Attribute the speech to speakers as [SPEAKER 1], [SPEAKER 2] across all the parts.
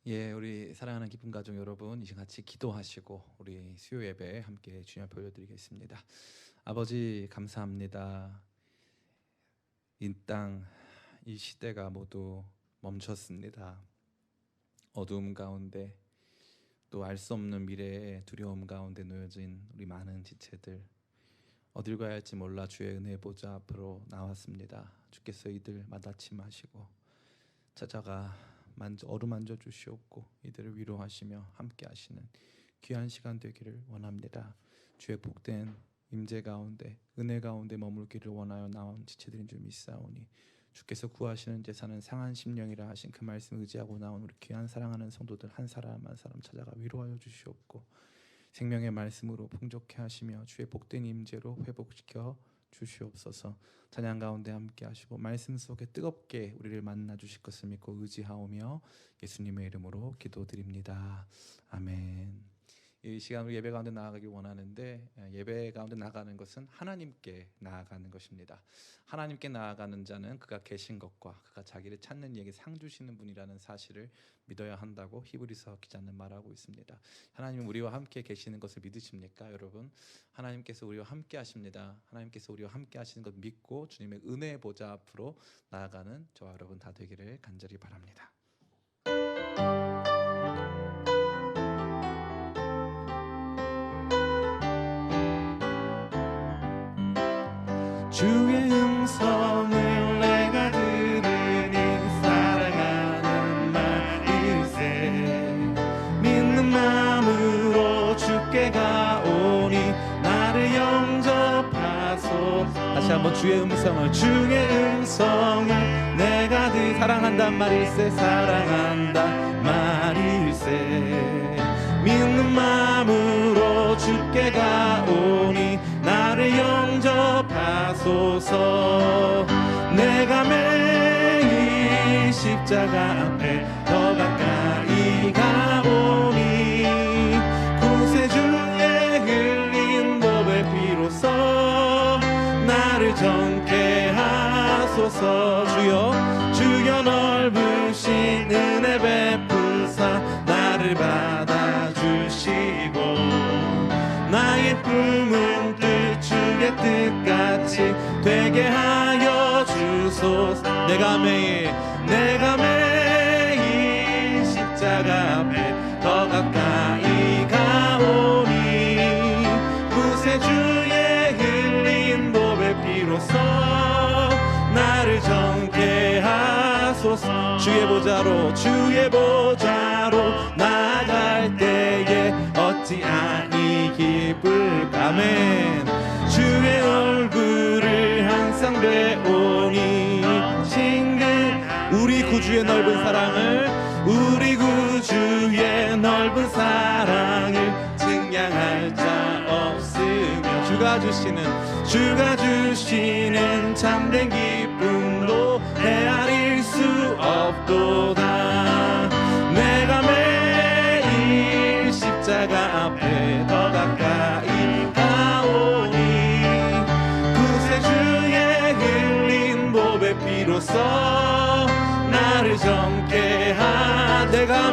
[SPEAKER 1] 예, 우리 사랑하는 기쁨 가족 여러분, 이제 같이 기도하시고 우리 수요 예배 함께 주님 앞에 올려드리겠습니다. 아버지 감사합니다. 이 땅, 이 시대가 모두 멈췄습니다. 어두움 가운데 또 알 수 없는 미래의 두려움 가운데 놓여진 우리 많은 지체들, 어딜 가야 할지 몰라 주의 은혜 보좌 앞으로 나왔습니다. 주께서 이들 마다침하시고 찾아가 어루만져 주시옵고 이들을 위로하시며 함께 하시는 귀한 시간 되기를 원합니다. 주의 복된 임재 가운데 은혜 가운데 머물기를 원하여 나온 지체들인 줄 믿사오니 주께서 구하시는 제사는 상한 심령이라 하신 그 말씀 의지하고 나온 우리 귀한 사랑하는 성도들 한 사람 한 사람 찾아가 위로하여 주시옵고 생명의 말씀으로 풍족해 하시며 주의 복된 임재로 회복시켜 주시옵소서. 찬양 가운데 함께 하시고 말씀 속에 뜨겁게 우리를 만나 주실 것을 믿고 의지하오며 예수님의 이름으로 기도드립니다. 아멘. 이 시간 우리 예배 가운데 나아가기 원하는데, 예배 가운데 나아가는 것은 하나님께 나아가는 것입니다. 하나님께 나아가는 자는 그가 계신 것과 그가 자기를 찾는 이에게 상 주시는 분이라는 사실을 믿어야 한다고 히브리서 기자는 말하고 있습니다. 하나님은 우리와 함께 계시는 것을 믿으십니까, 여러분? 하나님께서 우리와 함께 하십니다. 하나님께서 우리와 함께 하시는 것 믿고 주님의 은혜의 보좌 앞으로 나아가는 저와 여러분 다 되기를 간절히 바랍니다.
[SPEAKER 2] 주의 음성을 내가 들으니 사랑하는 말일세 믿는 마음으로 주께 가오니 나를 영접하소서. 다시 한번 주의 음성을 내가 사랑한단 말일세 사랑한단 말일세 믿는 마음으로 주께 가오니 나를 영접하소서. 내가 매일 십자가 앞에 더 가까이 가오니 구세주의 흘린 보배 피로써 나를 정케 하소서. 주여 넓으신 은혜 베푸사 나를 받아주시고 나의 품은 뜻 주의 뜻같이 되게 하여 주소서. 내가 매일 십자가 앞에 더 가까이 가오니 구세주의 흘린 보배 피로써 나를 정케 하소서. 주의 보좌로 나갈 때에 어찌 아니 기쁠까. 아멘. 주의 얼굴을 항상 배우니 우리 구주의 넓은 사랑을 증량할 자 없으며 주가 주시는 참된 기쁨도 헤아릴 수 없도다. 내가 매일 십자가 앞에 더 가까이 가오니 구세주의 흘린 보배 피로써 나를 정케 하. 내가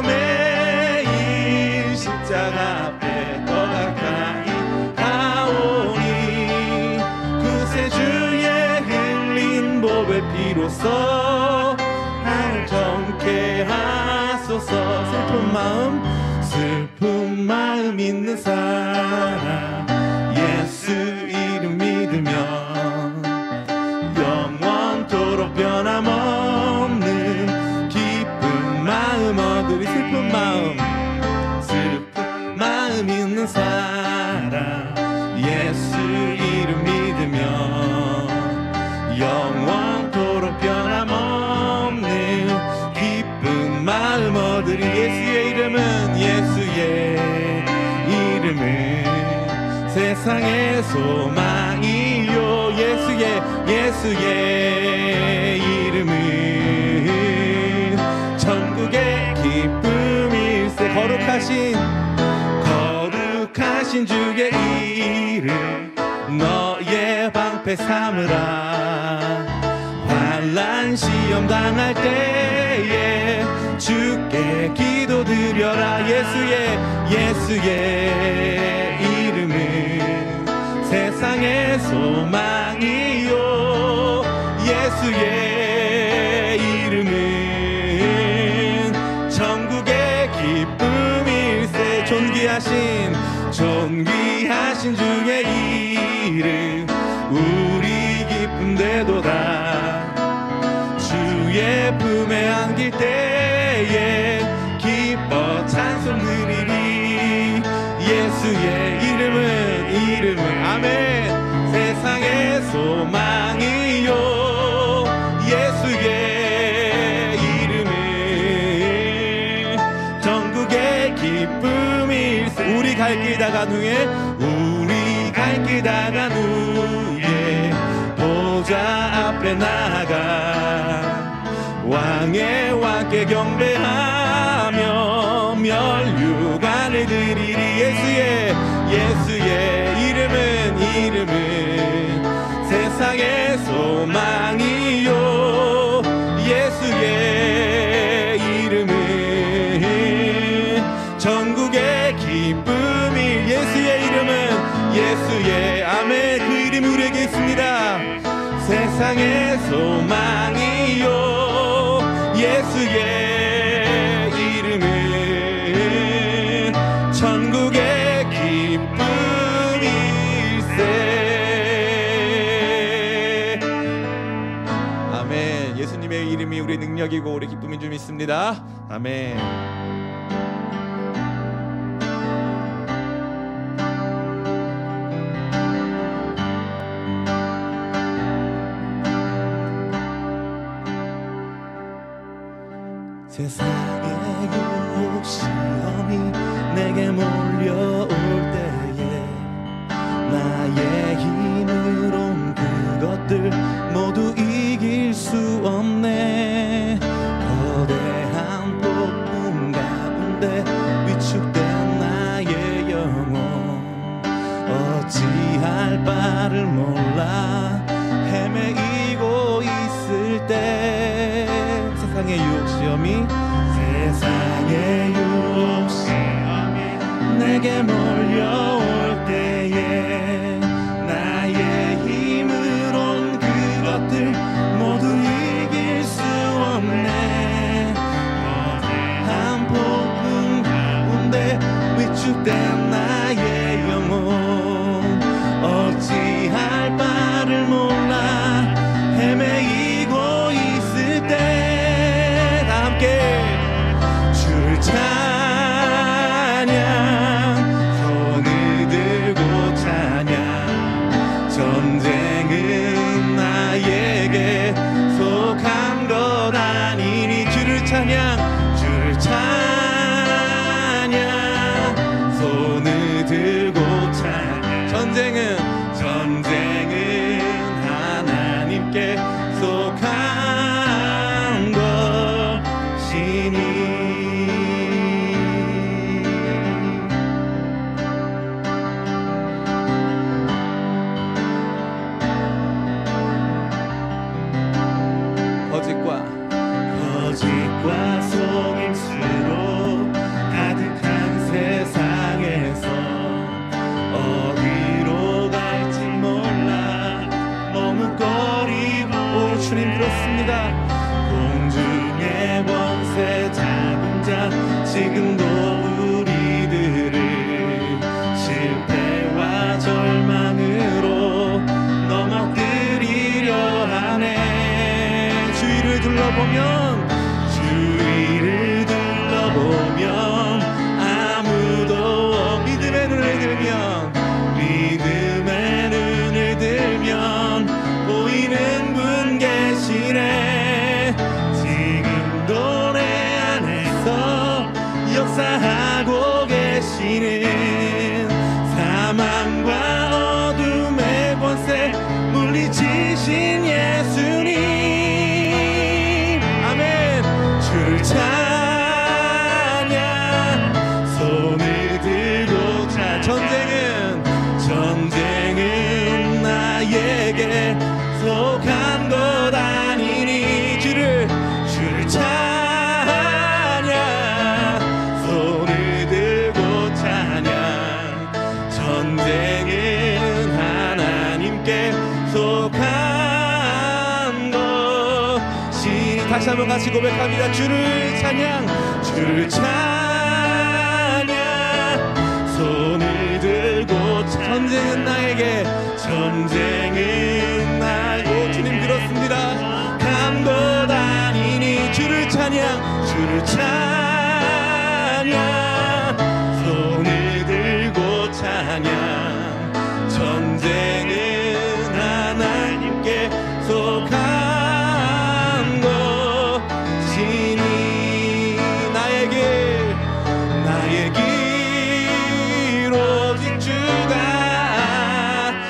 [SPEAKER 2] 매일 십자가 앞에 더 가까이 가오니 구세주의 흘린 보배 피로써 나를 정케 하소서. 슬픈 마음 있는 사람 예수 이름 믿으면 영원토록 변함없는 기쁜 마음 얻으리. 슬픈 마음 있는 사람 예수 이름 믿으면 영원토록 변함없는 기쁜 마음 얻으리. 예수의 이름은 세상의 소망이요. 예수의 이름은 천국의 기쁨일세. 거룩하신 주의 이름 너의 방패 삼으라. 환난 시험 당할 때에 주께 기도드려라. 예수의 이름은 세상의 소망이요. 예수의 이름은 전국의 기쁨일세. 존귀하신 주의 이름 우리 기쁨되도다. 주의 품에 안길 때에 기뻐 찬송 드리리. 예수의 이름은 아멘 세상의 소망이요. 예수의 이름은 전국의 기쁨일세. 우리 갈 길 다간 후에 보좌 앞에 나가 왕의 왕께 경배하며 면류관을 드리리. 예수의 이름은 세상의 소망이요. 예수의 이름은 전국의 기쁨이. 예수의 아멘 그 이름이 우리에게 있습니다. 세상의 소망이요. 예수의 이름은 천국의 기쁨일세. 아멘. 예수님의 이름이 우리의 능력이고 우리의 기쁨인 줄 믿습니다. 아멘. 세상의 유혹 시험이 내게 몰려올 때에 나의 힘으론 그것들 모두 이길 수 없네. 거대한 폭풍 가운데 위축된 나의 영혼 어찌할 바를 몰라 헤매이고 있을 때 세상의 유혹 시험이 내게 몰려올 때에 나의 힘으론 그것들 모두 이길 수 없네. 거대한 폭풍 가운데 위축된 나의 영혼 어찌할 바를 몰라 헤매이고 있을 때 함께 줄 찬양 손을 들고 찬양. 전쟁은 나에게 속한 것 아니니 주를 찬양 손을 들고 찬양. 전쟁은 하나님께 속한 것이니. 거짓과 속임수로 가득한 세상에서 어디로 갈지 몰라 머뭇거리고. 주님 그렇습니다. 공중의 권세 잡은 자 지금도 우리들을 실패와 절망으로 넘어뜨리려 하네. 주위를 둘러보면 아무도 믿음의 눈을 들면 보이는 분 계시네. 지금도 내 안에서 역사하고 계시는 사망과 어둠의 권세 물리치신 예수님. 아멘. 주를 찬양 손을 들고 찬. 전쟁은 나에게 속한 것 아니니 주를 찬양
[SPEAKER 1] 다시 한번 같이 고백합니다. 주를 찬양, 주를 찬양. 손을 들고 전쟁은 나에게, 전쟁은 나에게. 주님 들었습니다. 강도 다니니 주를 찬양, 주를 찬양. 손을 들고 찬양. 전쟁은 하나님께 속한 것이니 나의 길 오직 주가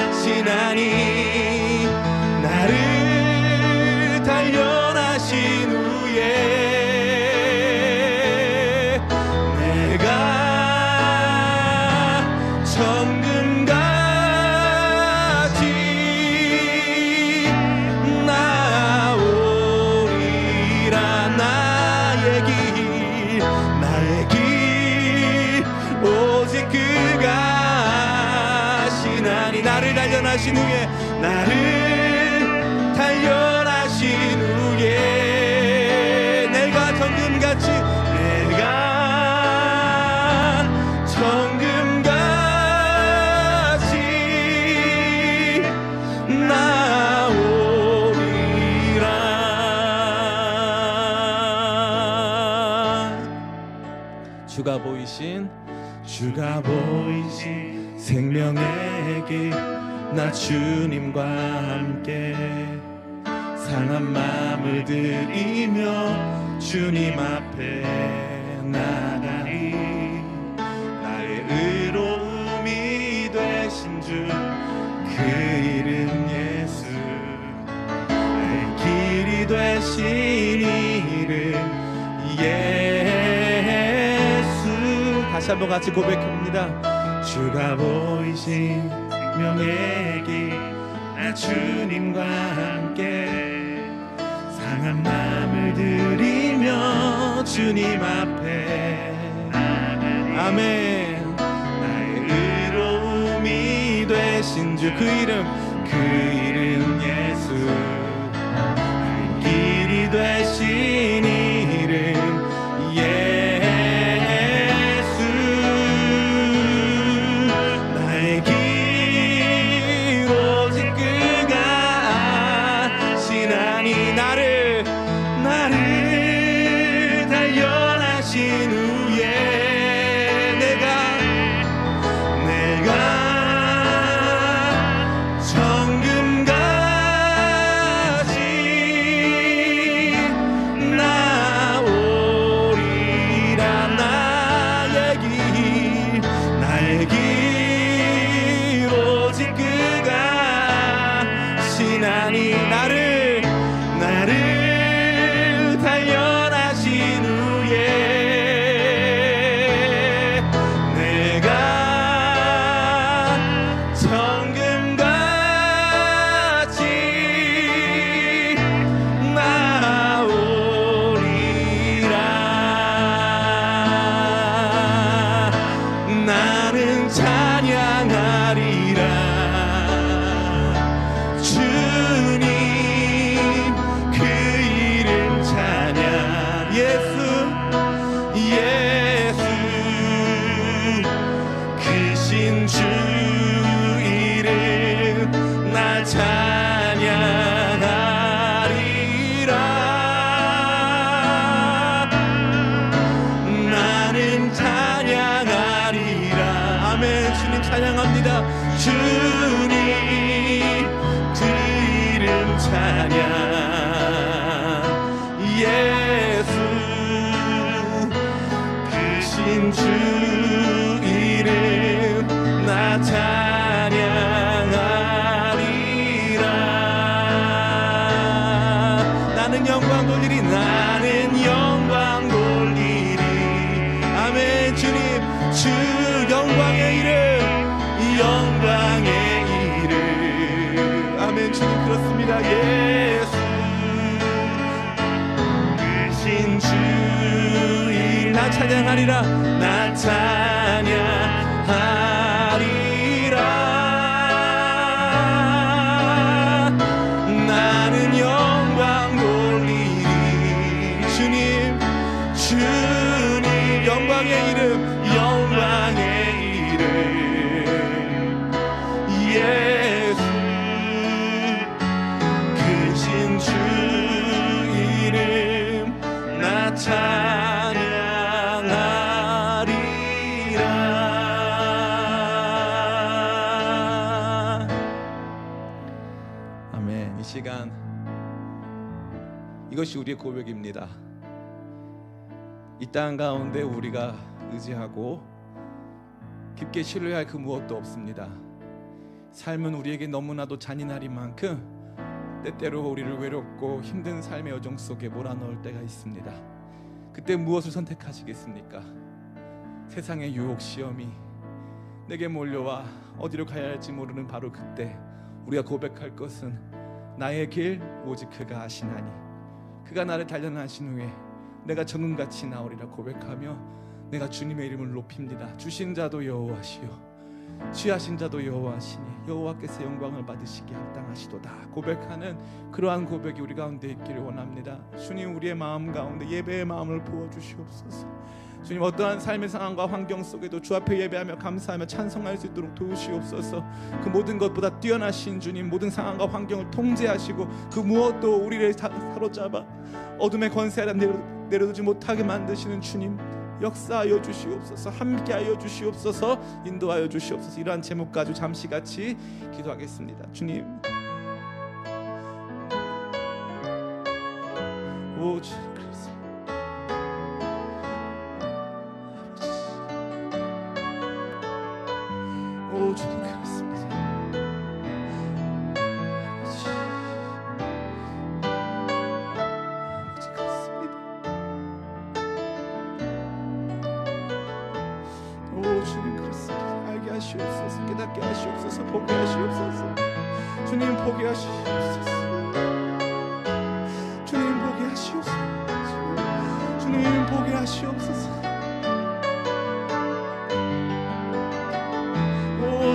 [SPEAKER 1] 하시나니 나를 단련하신 후에 내가 천금같이 나오리라. 나의 길 오직 그가 하시나니 나를 단련하신 후에, 나를 단련하신 후에 내가 정금같이 나오리라. 주가 보이신 생명의 길, 나 주님과 함께 상한 마음을 들이며 주님 앞에 나가리. 나의 의로움이 되신 주, 그 이름 예수. 나의 길이 되신 이름 예수. 다시 한번 같이 고백합니다. 주가 보이신 생명의 길, 나 주님과 함께 상한 마음을 들이며 주님 앞에 아멘. 나의 의로움이 되신 주, 그 이름 예수. 나의 길이 되신 이름 예수. 나의 길 오직 그가 하시나니 나를 단련하신 후에 내가 정금같이 나오리라. 나의 길 오직 그가 하시나니 나를 단련하신 후에 내가 정금같이 나오리라. 나는 찬양하리라. 주님 그 이름 찬양. 예수 크신 주 이름 나 찬양하리라. 나는 찬양하리라. 아멘. 주님 찬양합니다. 주님 그 이름 찬양. 예수 크신 주 이름 나 찬양하리라. 나는 영광 돌리리. 아멘. 주님 주 영광의 이름 아멘. 주님 그렇습니다. 예수 크신 주 이름 나 찬양하리라. 나 찬양하리라. 나는 영광 돌리리.
[SPEAKER 2] 주님 영광의 이름 예수 크신 주 이름 나 찬양하리라.
[SPEAKER 1] 아멘. 이 시간 이것이 우리의 고백입니다. 이 땅 가운데 우리가 의지하고 깊게 신뢰할 그 무엇도 없습니다. 삶은 우리에게 너무나도 잔인할 만큼 때때로 우리를 외롭고 힘든 삶의 여정 속에 몰아넣을 때가 있습니다. 그때 무엇을 선택하시겠습니까? 세상의 유혹 시험이 내게 몰려와 어디로 가야 할지 모르는 바로 그때 우리가 고백할 것은 나의 길 오직 그가 아시나니 그가 나를 단련하신 후에 내가 정금같이 나오리라 고백하며 내가 주님의 이름을 높입니다. 주신 자도 여호와시요 취하신 자도 여호와시니 여호와께서 영광을 받으시기에 합당하시도다 고백하는 그러한 고백이 우리 가운데 있기를 원합니다. 주님 우리의 마음 가운데 예배의 마음을 부어주시옵소서. 주님 어떠한 삶의 상황과 환경 속에도 주 앞에 예배하며 감사하며 찬송할 수 있도록 도우시옵소서. 그 모든 것보다 뛰어나신 주님 모든 상황과 환경을 통제하시고 그 무엇도 우리를 사로잡아 어둠의 권세 아래 내려두지 못하게 만드시는 주님 역사하여 주시옵소서. 함께하여 주시옵소서. 인도하여 주시옵소서. 이러한 제목 가지고 잠시 같이 기도하겠습니다. 주님 오 주 그리스도 오 주님 그렇습니다. 아버지 그렇습니다. 오 주님 그렇습니다. 알게 하시옵소서. 깨닫게 하시옵소서. 보게 하시옵소서. 주님 보게 하시옵소서. 주님 보게 하시옵소서. 주님 보게 하시옵소서.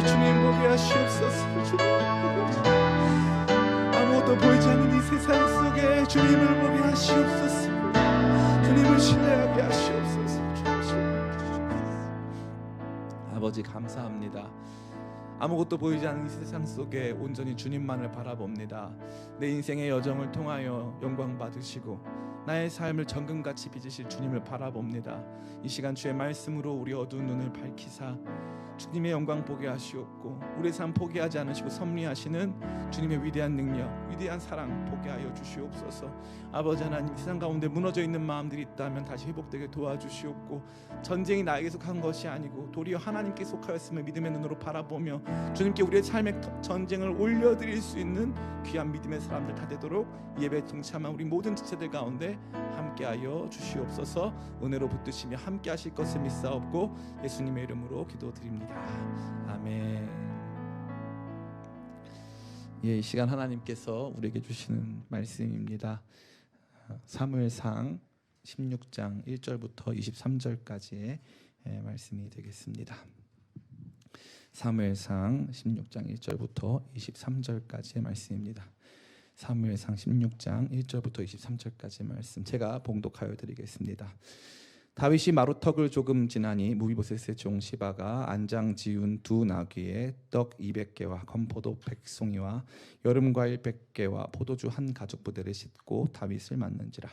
[SPEAKER 1] 주님 보게 하시옵소서. 주님 아무것도 보이지 않는 이 세상 속에 주님을 보게 하시옵소서. 주님을 신뢰하게 하시옵소서. 주님 신뢰하게 하시옵소서. 아버지 감사합니다. 아무것도 보이지 않는 이 세상 속에 온전히 주님만을 바라봅니다. 내 인생의 여정을 통하여 영광 받으시고 나의 삶을 정금같이 빚으실 주님을 바라봅니다. 이 시간 주의 말씀으로 우리 어두운 눈을 밝히사 주님의 영광 보게 하시옵고 우리의 삶 포기하지 않으시고 섭리하시는 주님의 위대한 능력 위대한 사랑 보게 하여 주시옵소서. 아버지 하나님 세상 가운데 무너져 있는 마음들이 있다면 다시 회복되게 도와주시옵고 전쟁이 나에게 속한 것이 아니고 도리어 하나님께 속하였음을 믿음의 눈으로 바라보며 주님께 우리의 삶의 전쟁을 올려드릴 수 있는 귀한 믿음의 사람들 다 되도록 예배에 동참한 우리 모든 지체들 가운데 함께하여 주시옵소서. 은혜로 붙드시며 함께하실 것을 믿사옵고 예수님의 이름으로 기도드립니다. 아멘. 예, 이 시간 하나님께서 우리에게 주시는 말씀입니다. 사무엘상 16장 1절부터 23절까지의 말씀이 되겠습니다. 사무엘상 16장 1절부터 23절까지의 말씀입니다. 사무엘상 16장 1절부터 23절까지의 말씀 제가 봉독하여 드리겠습니다. 다윗이 마루턱을 조금 지나니 무비보셋의 종 시바가 안장 지운 두 나귀에 떡 200개와 건포도 100송이와 여름과일 100개와 포도주 한 가죽 부대를 싣고 다윗을 맞는지라.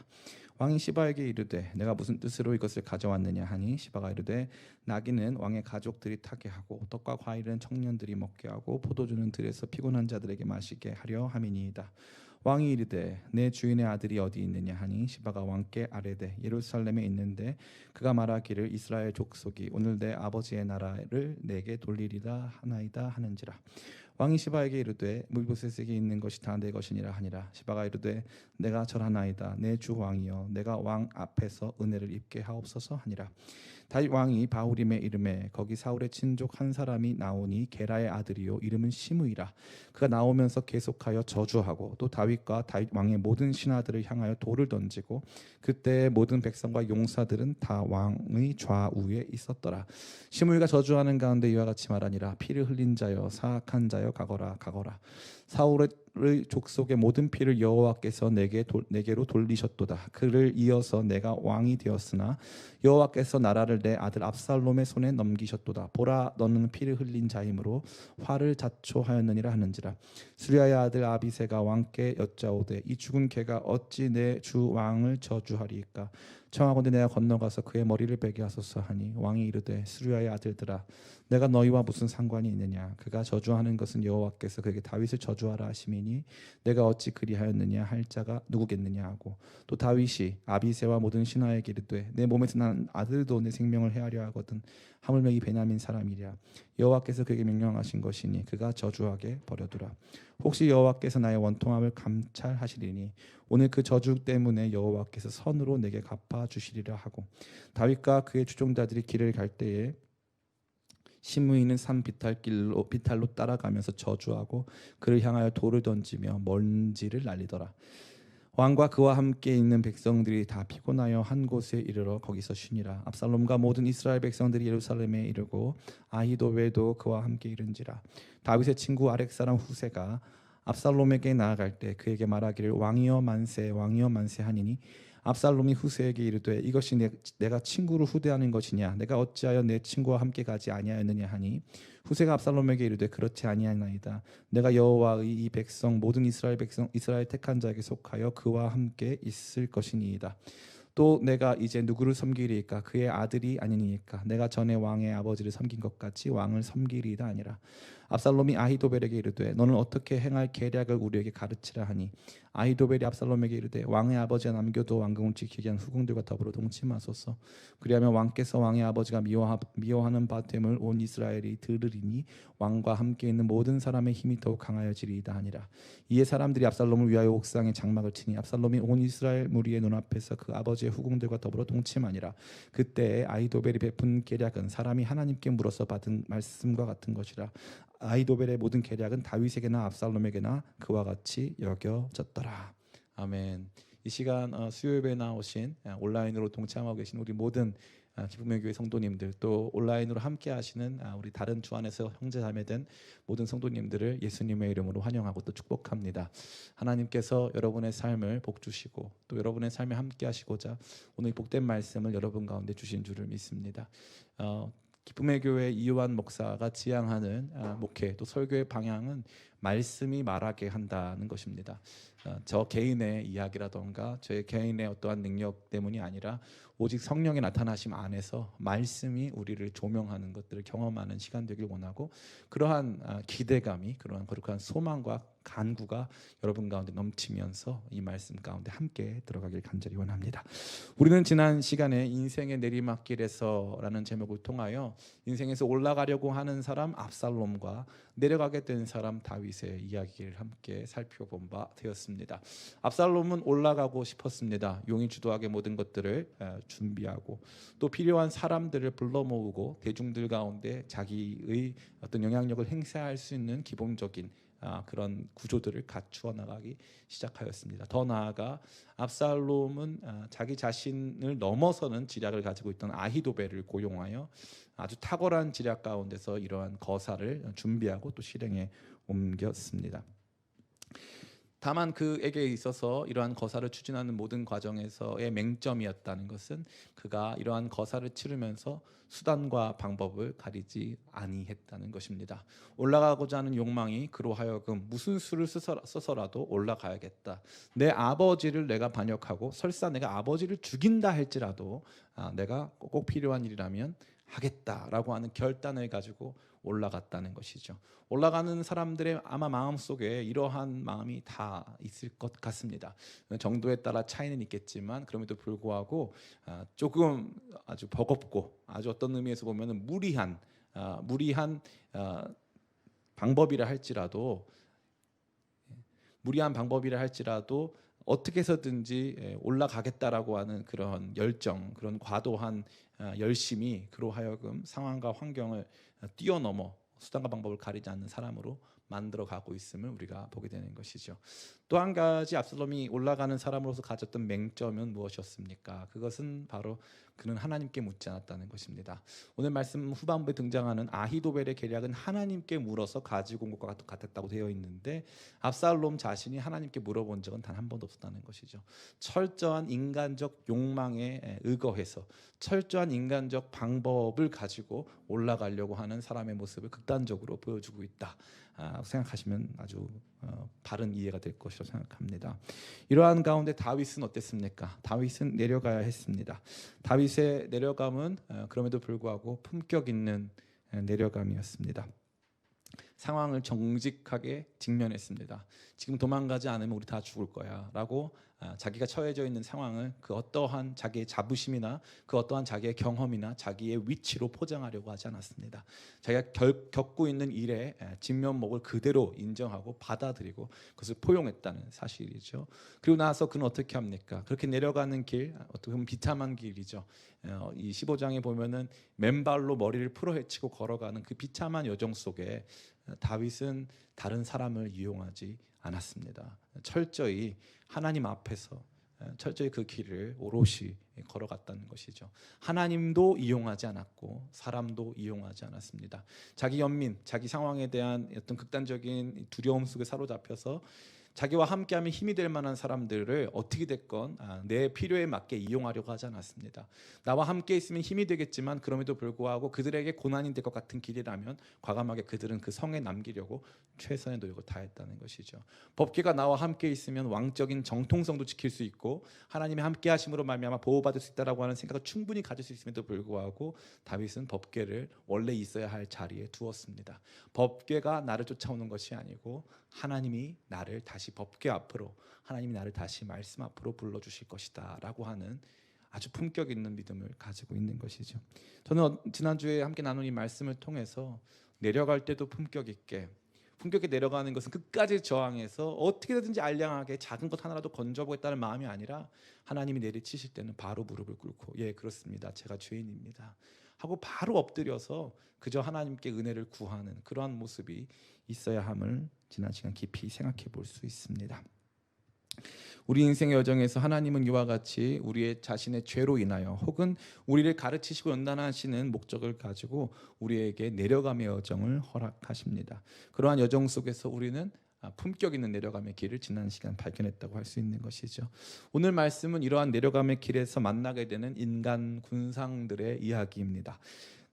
[SPEAKER 1] 왕이 시바에게 이르되 내가 무슨 뜻으로 이것을 가져왔느냐 하니 시바가 이르되 나귀는 왕의 가족들이 타게 하고 떡과 과일은 청년들이 먹게 하고 포도주는 들에서 피곤한 자들에게 마시게 하려 함이니이다. 왕이 이르되 내 주인의 아들이 어디 있느냐 하니 시바가 왕께 아뢰되 예루살렘에 있는데 그가 말하기를 이스라엘 족속이 오늘 내 아버지의 나라를 내게 돌리리라 하나이다 하는지라. 왕이 시바에게 이르되 무비보셋에게 있는 것이 다 내 것이니라 하니라. 시바가 이르되 내가 절하나이다 내 주 왕이여 내가 왕 앞에서 은혜를 입게 하옵소서 하니라. 다윗 왕이 바후림에 이르매 거기 사울의 친족 한 사람이 나오니 게라의 아들이요 이름은 시므이라. 그가 나오면서 계속하여 저주하고 또 다윗과 다윗 왕의 모든 신하들을 향하여 돌을 던지고 그때 모든 백성과 용사들은 다 왕의 좌우에 있었더라. 시므이가 저주하는 가운데 이와 같이 말하니라. 피를 흘린 자여 사악한 자여 속하여 가거라. 사울의 족속의 모든 피를 여호와께서 내게로 돌리셨도다. 그를 이어서 내가 왕이 되었으나 여호와께서 나라를 내 아들 압살롬의 손에 넘기셨도다. 보라, 너는 피를 흘린 자이므로 화를 자초하였느니라 하는지라. 수리아의 아들 아비새가 왕께 여짜오되 이 죽은 개가 어찌 내 주 왕을 저주하리이까? 청하건대 내가 건너가서 그의 머리를 베게 하소서 하니 왕이 이르되 수리아의 아들들아, 내가 너희와 무슨 상관이 있느냐? 그가 저주하는 것은 여호와께서 그에게 다윗을 저주하라 하심이니 내가 어찌 그리하였느냐 할 자가 누구겠느냐 하고, 또 다윗이 아비새와 모든 신하에게 이르되 내 몸에서 난 아들도 내 생명을 해하려 하거든 하물며 이 베냐민 사람이랴. 여호와께서 그에게 명령하신 것이니 그가 저주하게 버려두라. 혹시 여호와께서 나의 원통함을 감찰하시리니 오늘 그 저주 때문에 여호와께서 선으로 내게 갚아 주시리라 하고, 다윗과 그의 주종자들이 길을 갈 때에 심의 있는 산 비탈로 따라가면서 저주하고 그를 향하여 돌을 던지며 먼지를 날리더라. 왕과 그와 함께 있는 백성들이 다 피곤하여 한 곳에 이르러 거기서 쉬니라. 압살롬과 모든 이스라엘 백성들이 예루살렘에 이르고 아히도벨도 그와 함께 이른지라. 다윗의 친구 아렉 사람 후세가 압살롬에게 나아갈 때 그에게 말하기를 왕이여 만세 왕이여 만세 하니니, 압살롬이 후세에게 이르되 이것이 내가 친구를 후대하는 것이냐? 내가 어찌하여 내 친구와 함께 가지 아니하였느냐 하니, 후세가 압살롬에게 이르되 그렇지 아니하나이다. 내가 여호와의 이 백성 모든 이스라엘 택한 자에게 속하여 그와 함께 있을 것이니이다. 또 내가 이제 누구를 섬기리이까? 그의 아들이 아니니까 내가 전에 왕의 아버지를 섬긴 것 같이 왕을 섬기리이다 아니라. 압살롬이 아히도벨에게 이르되 너는 어떻게 행할 계략을 우리에게 가르치라 하니, 아히도벨이 압살롬에게 이르되 왕의 아버지가 남겨도 왕궁을 지키게 한 후궁들과 더불어 동침하소서. 그리하면 왕께서 왕의 아버지가 미워하는 바 됨을 온 이스라엘이 들으리니 왕과 함께 있는 모든 사람의 힘이 더욱 강하여지리이다 하니라. 이에 사람들이 압살롬을 위하여 옥상에 장막을 치니 압살롬이 온 이스라엘 무리의 눈앞에서 그 아버지의 후궁들과 더불어 동침하니라. 그때 아히도벨이 베푼 계략은 사람이 하나님께 물어서 받은 말씀과 같은 것이라. 아히도벨의 모든 계략은 다윗에게나 압살롬에게나 그와 같이 여겨졌더라. 아멘. 이 시간 수요예배에 나오신 온라인으로 동참하고 계신 우리 모든 기쁨의 교회 성도님들, 또 온라인으로 함께 하시는 우리 다른 주 안에서 형제 자매된 모든 성도님들을 예수님의 이름으로 환영하고 또 축복합니다. 하나님께서 여러분의 삶을 복 주시고 또 여러분의 삶에 함께 하시고자 오늘 복된 말씀을 여러분 가운데 주신 줄을 믿습니다. 기쁨의 교회 이요한 목사가 지향하는 목회 또 설교의 방향은 말씀이 말하게 한다는 것입니다. 저 개인의 이야기라던가 저의 개인의 어떠한 능력 때문이 아니라 오직 성령의 나타나심 안에서 말씀이 우리를 조명하는 것들을 경험하는 시간 되길 원하고, 그러한 기대감이, 그러한 거룩한 소망과 간구가 여러분 가운데 넘치면서 이 말씀 가운데 함께 들어가길 간절히 원합니다. 우리는 지난 시간에 인생의 내리막길에서라는 제목을 통하여 인생에서 올라가려고 하는 사람 압살롬과 내려가게 된 사람 다윗의 이야기를 함께 살펴본 바 되었습니다. 압살롬은 올라가고 싶었습니다. 용이 주도하게 모든 것들을 준비하고 또 필요한 사람들을 불러 모으고 대중들 가운데 자기의 어떤 영향력을 행사할 수 있는 기본적인 그런 구조들을 갖추어 나가기 시작하였습니다. 더 나아가 압살롬은 자기 자신을 넘어서는 지략을 가지고 있던 아히도벨을 고용하여 아주 탁월한 지략 가운데서 이러한 거사를 준비하고 또 실행에 옮겼습니다. 다만 그에게 있어서 이러한 거사를 추진하는 모든 과정에서의 맹점이었다는 것은 그가 이러한 거사를 치르면서 수단과 방법을 가리지 아니했다는 것입니다. 올라가고자 하는 욕망이 그로 하여금 무슨 수를 써서라도 올라가야겠다. 내 아버지를 내가 반역하고 설사 내가 아버지를 죽인다 할지라도 내가 꼭 필요한 일이라면 하겠다라고 하는 결단을 가지고 올라갔다는 것이죠. 올라가는 사람들의 아마 마음속에 이러한 마음이 다 있을 것 같습니다. 정도에 따라 차이는 있겠지만 그럼에도 불구하고 조금 아주 버겁고 아주 어떤 의미에서 보면 무리한 방법이라 할지라도 어떻게 해서든지 올라가겠다라고 하는 그런 열정, 그런 과도한 열심이 그로 하여금 상황과 환경을 뛰어넘어 수단과 방법을 가리지 않는 사람으로 만들어가고 있음을 우리가 보게 되는 것이죠. 또 한 가지 압살롬이 올라가는 사람으로서 가졌던 맹점은 무엇이었습니까? 그것은 바로 그는 하나님께 묻지 않았다는 것입니다. 오늘 말씀 후반부에 등장하는 아히도벨의 계략은 하나님께 물어서 가지고 온 것과 같았다고 되어 있는데 압살롬 자신이 하나님께 물어본 적은 단 한 번도 없었다는 것이죠. 철저한 인간적 욕망에 의거해서 철저한 인간적 방법을 가지고 올라가려고 하는 사람의 모습을 극단적으로 보여주고 있다 생각하시면 아주 바른 이해가 될 것이라고 생각합니다. 이러한 가운데 다윗은 어땠습니까? 다윗은 내려가야 했습니다. 다윗의 내려감은 그럼에도 불구하고 품격 있는 내려감이었습니다. 상황을 정직하게 직면했습니다. 지금 도망가지 않으면 우리 다 죽을 거야 라고 자기가 처해져 있는 상황을 그 어떠한 자기의 자부심이나 그 어떠한 자기의 경험이나 자기의 위치로 포장하려고 하지 않았습니다. 자기가 겪고 있는 일의 진면목을 그대로 인정하고 받아들이고 그것을 포용했다는 사실이죠. 그리고 나서 그는 어떻게 합니까? 그렇게 내려가는 길, 어떻게 보면 비참한 길이죠. 이 15장에 보면은 맨발로 머리를 풀어헤치고 걸어가는 그 비참한 여정 속에 다윗은 다른 사람을 이용하지 않았습니다. 철저히 하나님 앞에서 철저히 그 길을 오롯이 걸어갔다는 것이죠. 하나님도 이용하지 않았고 사람도 이용하지 않았습니다. 자기 연민, 자기 상황에 대한 어떤 극단적인 두려움 속에 사로잡혀서 자기와 함께하면 힘이 될 만한 사람들을 어떻게 됐건 내 필요에 맞게 이용하려고 하지 않았습니다. 나와 함께 있으면 힘이 되겠지만 그럼에도 불구하고 그들에게 고난이 될 것 같은 길이라면 과감하게 그들은 그 성에 남기려고 최선의 노력을 다했다는 것이죠. 법궤가 나와 함께 있으면 왕적인 정통성도 지킬 수 있고 하나님의 함께 하심으로 말미암아 보호받을 수 있다라고 하는 생각을 충분히 가질 수 있음에도 불구하고 다윗은 법궤를 원래 있어야 할 자리에 두었습니다. 법궤가 나를 쫓아오는 것이 아니고 하나님이 나를 다시 법궤 앞으로, 하나님이 나를 다시 말씀 앞으로 불러주실 것이다 라고 하는 아주 품격 있는 믿음을 가지고 있는 것이죠. 저는 지난주에 함께 나눈 이 말씀을 통해서 내려갈 때도 품격 있게 내려가는 것은 끝까지 저항해서 어떻게든지 알량하게 작은 것 하나라도 건져보겠다는 마음이 아니라 하나님이 내리치실 때는 바로 무릎을 꿇고 예 그렇습니다, 제가 죄인입니다 하고 바로 엎드려서 그저 하나님께 은혜를 구하는 그러한 모습이 있어야 함을 지난 시간 깊이 생각해 볼 수 있습니다. 우리 인생의 여정에서 하나님은 이와 같이 우리의 자신의 죄로 인하여 혹은 우리를 가르치시고 연단하시는 목적을 가지고 우리에게 내려감의 여정을 허락하십니다. 그러한 여정 속에서 우리는 품격 있는 내려감의 길을 지난 시간 발견했다고 할 수 있는 것이죠. 오늘 말씀은 이러한 내려감의 길에서 만나게 되는 인간 군상들의 이야기입니다.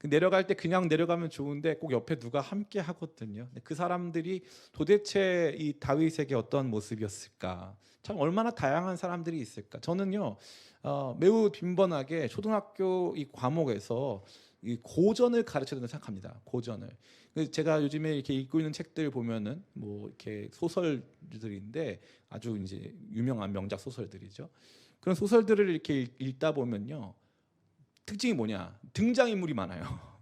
[SPEAKER 1] 내려갈 때 그냥 내려가면 좋은데 꼭 옆에 누가 함께 하거든요. 그 사람들이 도대체 이 다윗에게 어떤 모습이었을까? 참 얼마나 다양한 사람들이 있을까? 저는요 매우 빈번하게 초등학교 이 과목에서 이 고전을 가르쳐야 된다고 생각합니다. 고전을. 제가 요즘에 이렇게 읽고 있는 책들 보면은 뭐 이렇게 소설들인데 아주 이제 유명한 명작 소설들이죠. 그런 소설들을 이렇게 읽다 보면요. 특징이 뭐냐? 등장인물이 많아요.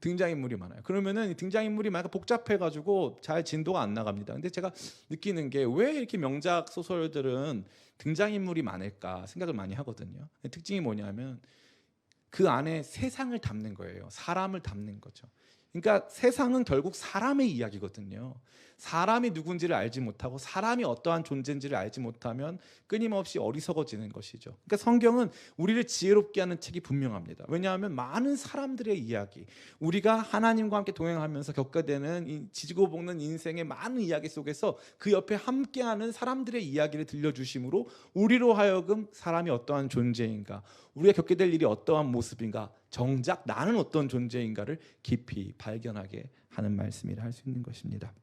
[SPEAKER 1] 등장인물이 많아요. 그러면은 등장인물이 많으니까 복잡해가지고 잘 진도가 안 나갑니다. 근데 제가 느끼는 게 왜 이렇게 명작 소설들은 등장인물이 많을까 생각을 많이 하거든요. 특징이 뭐냐면 그 안에 세상을 담는 거예요. 사람을 담는 거죠. 그러니까 세상은 결국 사람의 이야기거든요. 사람이 누군지를 알지 못하고 사람이 어떠한 존재인지를 알지 못하면 끊임없이 어리석어지는 것이죠. 그러니까 성경은 우리를 지혜롭게 하는 책이 분명합니다. 왜냐하면 많은 사람들의 이야기, 우리가 하나님과 함께 동행하면서 겪게 되는 이 지지고 볶는 인생의 많은 이야기 속에서 그 옆에 함께하는 사람들의 이야기를 들려주심으로 우리로 하여금 사람이 어떠한 존재인가, 우리가 겪게 될 일이 어떠한 모습인가, 정작 나는 어떤 존재인가를 깊이 발견하게 하는 말씀이라 할 수 있는 것입니다.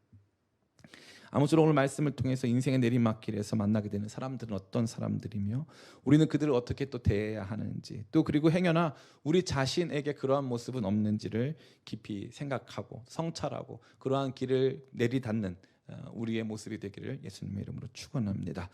[SPEAKER 1] 아무쪼록 오늘 말씀을 통해서 인생의 내리막길에서 만나게 되는 사람들은 어떤 사람들이며 우리는 그들을 어떻게 또 대해야 하는지, 또 그리고 행여나 우리 자신에게 그러한 모습은 없는지를 깊이 생각하고 성찰하고 그러한 길을 내리닫는 우리의 모습이 되기를 예수님의 이름으로 축원합니다.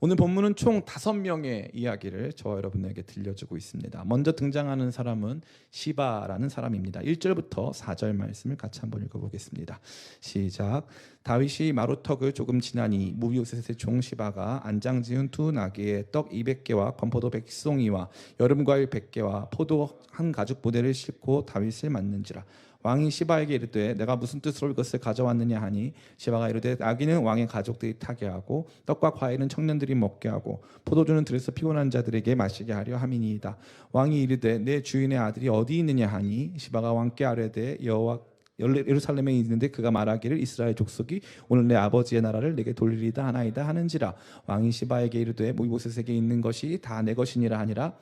[SPEAKER 1] 오늘 본문은 총 5명의 이야기를 저와 여러분에게 들려주고 있습니다. 먼저 등장하는 사람은 시바라는 사람입니다. 1절부터 4절 말씀을 같이 한번 읽어보겠습니다. 시작. 다윗이 마루턱을 조금 지나니 무비오셋의 종 시바가 안장 지은 두 나귀에 떡 200개와 건포도 100송이와 여름과일 100개와 포도 한 가죽 보대를 싣고 다윗을 맞는지라. 왕이 시바에게 이르되 내가 무슨 뜻으로 이것을 가져왔느냐 하니 시바가 이르되 나귀는 왕의 가족들이 타게 하고 떡과 과일은 청년들이 먹게 하고 포도주는 들에서 피곤한 자들에게 마시게 하려 함이니이다. 왕이 이르되 내 주인의 아들이 어디 있느냐 하니 시바가 왕께 아뢰되 여호와 예루살렘에 있는데 그가 말하기를 이스라엘 족속이 오늘 내 아버지의 나라를 내게 돌리리다 하나이다 하는지라. 왕이 시바에게 이르되 모이보셋에게 있는 것이 다 내 것이니라 하니라.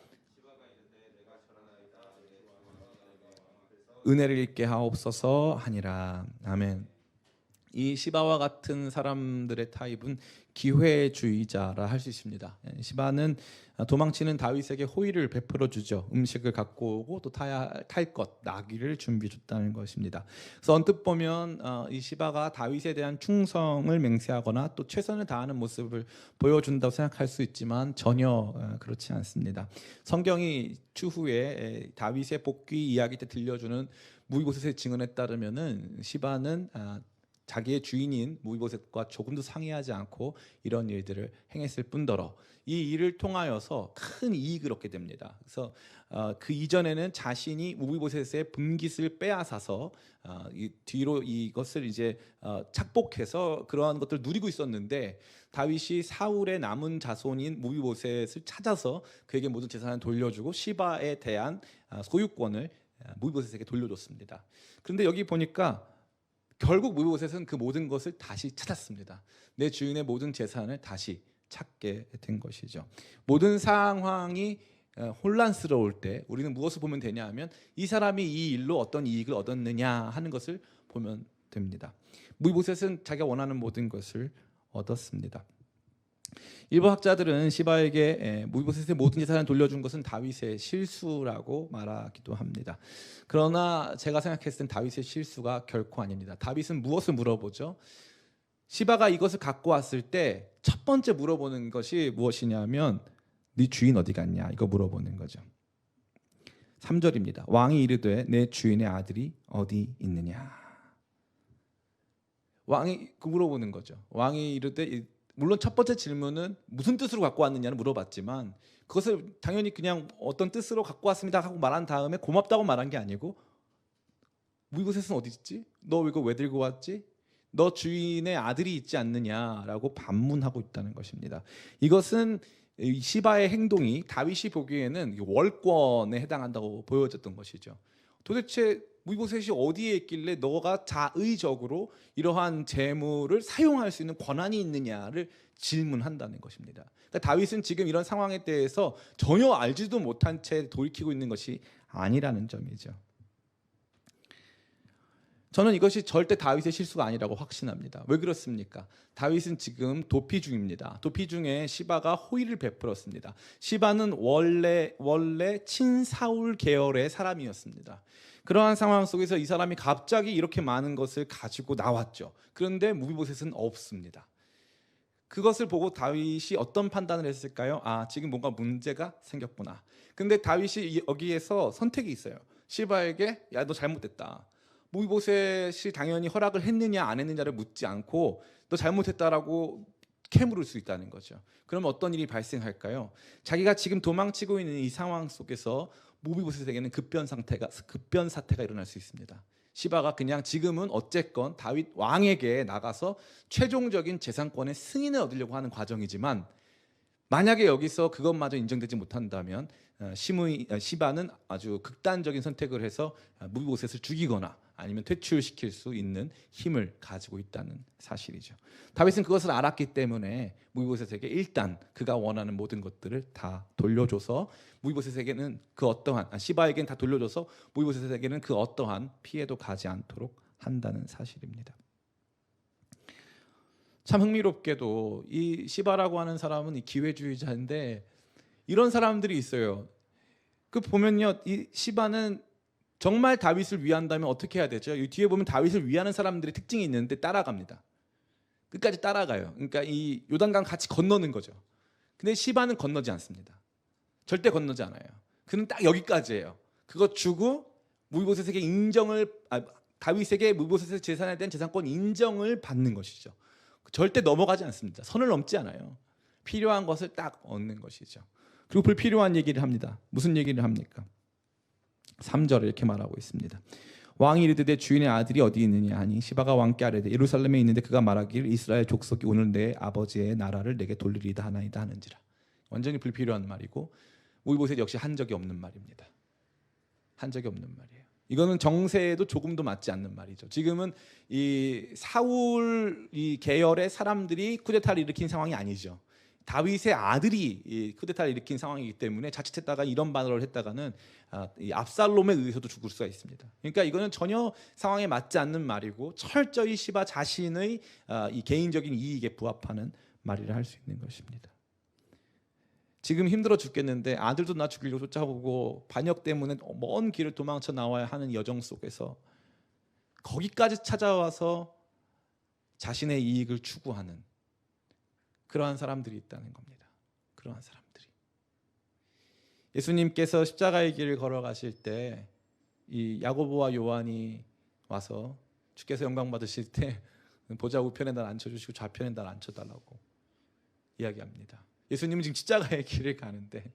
[SPEAKER 1] 은혜를 입게 하옵소서 하니라. 아멘. 이 시바와 같은 사람들의 타입은 기회주의자라 할 수 있습니다. 시바는 도망치는 다윗에게 호의를 베풀어 주죠. 음식을 갖고 오고 또 탈 것, 나귀를 준비해 줬다는 것입니다. 그래서 언뜻 보면 이 시바가 다윗에 대한 충성을 맹세하거나 또 최선을 다하는 모습을 보여준다고 생각할 수 있지만 전혀 그렇지 않습니다. 성경이 추후에 다윗의 복귀 이야기 때 들려주는 무이보셋의 증언에 따르면은 시바는 자기의 주인인 무이보셋과 조금도 상의하지 않고 이런 일들을 행했을 뿐더러 이 일을 통하여서 큰 이익을 얻게 됩니다. 그래서 그 이전에는 자신이 무이보셋의 분깃을 빼앗아서 뒤로 이것을 이제 착복해서 그러한 것들을 누리고 있었는데 다윗이 사울의 남은 자손인 무이보셋을 찾아서 그에게 모든 재산을 돌려주고 시바에 대한 소유권을 무이보셋에게 돌려줬습니다. 그런데 여기 보니까 결국 무이보셋은 그 모든 것을 다시 찾았습니다. 내 주인의 모든 재산을 다시 찾게 된 것이죠. 모든 상황이 혼란스러울 때 우리는 무엇을 보면 되냐 하면 이 사람이 이 일로 어떤 이익을 얻었느냐 하는 것을 보면 됩니다. 무이보셋은 자기가 원하는 모든 것을 얻었습니다. 일부 학자들은 시바에게 무이보셋의 모든 재산을 돌려준 것은 다윗의 실수라고 말하기도 합니다. 그러나 제가 생각했을 땐 다윗의 실수가 결코 아닙니다. 다윗은 무엇을 물어보죠? 시바가 이것을 갖고 왔을 때 첫 번째 물어보는 것이 무엇이냐면 네 주인 어디 갔냐 이거 물어보는 거죠. 3절입니다. 왕이 이르되 내 주인의 아들이 어디 있느냐. 왕이 물어보는 거죠. 왕이 이르되 물론 첫 번째 질문은 무슨 뜻으로 갖고 왔느냐를 물어봤지만 그것을 당연히 그냥 어떤 뜻으로 갖고 왔습니다 하고 말한 다음에 고맙다고 말한 게 아니고 무이보셋은 어디 있지? 너 이거 왜 들고 왔지? 너 주인의 아들이 있지 않느냐라고 반문하고 있다는 것입니다. 이것은 시바의 행동이 다윗이 보기에는 월권에 해당한다고 보여졌던 것이죠. 도대체 무이보셋이 어디에 있길래 너가 자의적으로 이러한 재물을 사용할 수 있는 권한이 있느냐를 질문한다는 것입니다. 그러니까 다윗은 지금 이런 상황에 대해서 전혀 알지도 못한 채 돌이키고 있는 것이 아니라는 점이죠. 저는 이것이 절대 다윗의 실수가 아니라고 확신합니다. 왜 그렇습니까? 다윗은 지금 도피 중입니다. 도피 중에 시바가 호의를 베풀었습니다. 시바는 원래 친사울 계열의 사람이었습니다. 그러한 상황 속에서 이 사람이 갑자기 이렇게 많은 것을 가지고 나왔죠. 그런데 무이보셋은 없습니다. 그것을 보고 다윗이 어떤 판단을 했을까요? 지금 뭔가 문제가 생겼구나. 근데 다윗이 여기에서 선택이 있어요. 시바에게 야, 너 잘못됐다. 무이보셋이 당연히 허락을 했느냐 안 했느냐를 묻지 않고 너 잘못했다라고 캐물을 수 있다는 거죠. 그러면 어떤 일이 발생할까요? 자기가 지금 도망치고 있는 이 상황 속에서 무이보셋에게는 급변 사태가 일어날 수 있습니다. 시바가 그냥 지금은 어쨌건 다윗 왕에게 나가서 최종적인 재산권의 승인을 얻으려고 하는 과정이지만 만약에 여기서 그것마저 인정되지 못한다면 시바는 아주 극단적인 선택을 해서 무이보셋을 죽이거나 아니면 퇴출시킬 수 있는 힘을 가지고 있다는 사실이죠. 다윗은 그것을 알았기 때문에 무이보셋에게 일단 그가 원하는 모든 것들을 다 돌려줘서 무이보셋에게는 그 어떠한 시바에게는 다 돌려줘서 무이보셋에게는 그 어떠한 피해도 가지 않도록 한다는 사실입니다. 참 흥미롭게도 이 시바라고 하는 사람은 이 기회주의자인데 이런 사람들이 있어요. 그 보면요, 이 시바는 정말 다윗을 위한다면 어떻게 해야 되죠? 이 뒤에 보면 다윗을 위하는 사람들의 특징이 있는데 따라갑니다. 끝까지 따라가요. 그러니까 이 요단강 같이 건너는 거죠. 근데 시바는 건너지 않습니다. 절대 건너지 않아요. 그는 딱 여기까지예요. 그거 주고 무이보셋에게 다윗에게 무이보셋의 재산에 대한 재산권 인정을 받는 것이죠. 절대 넘어가지 않습니다. 선을 넘지 않아요. 필요한 것을 딱 얻는 것이죠. 그리고 불필요한 얘기를 합니다. 무슨 얘기를 합니까? 3절에 이렇게 말하고 있습니다. 왕이 이르되 주인의 아들이 어디 있느냐 하니 시바가 왕께 아뢰되 예루살렘에 있는데 그가 말하기를 이스라엘 족속이 오늘 내 아버지의 나라를 내게 돌리리이다 하나이다 하는지라. 완전히 불필요한 말이고 무비보셋 역시 한 적이 없는 말입니다. 한 적이 없는 말이에요. 이거는 정세에도 조금도 맞지 않는 말이죠. 지금은 이 사울 이 계열의 사람들이 쿠데타를 일으킨 상황이 아니죠. 다윗의 아들이 이 쿠데타를 일으킨 상황이기 때문에 자칫했다가 이런 발언을 했다가는 이 압살롬에 의해서도 죽을 수가 있습니다. 그러니까 이거는 전혀 상황에 맞지 않는 말이고 철저히 시바 자신의 이 개인적인 이익에 부합하는 말이라 할 수 있는 것입니다. 지금 힘들어 죽겠는데 아들도 나 죽이려고 쫓아오고 반역 때문에 먼 길을 도망쳐 나와야 하는 여정 속에서 거기까지 찾아와서 자신의 이익을 추구하는 그러한 사람들이 있다는 겁니다. 그러한 사람들이. 예수님께서 십자가의 길을 걸어가실 때 이 야고보와 요한이 와서 주께서 영광 받으실 때 보좌 우편에 날 앉혀주시고 좌편에 날 앉혀달라고 이야기합니다. 예수님은 지금 십자가의 길을 가는데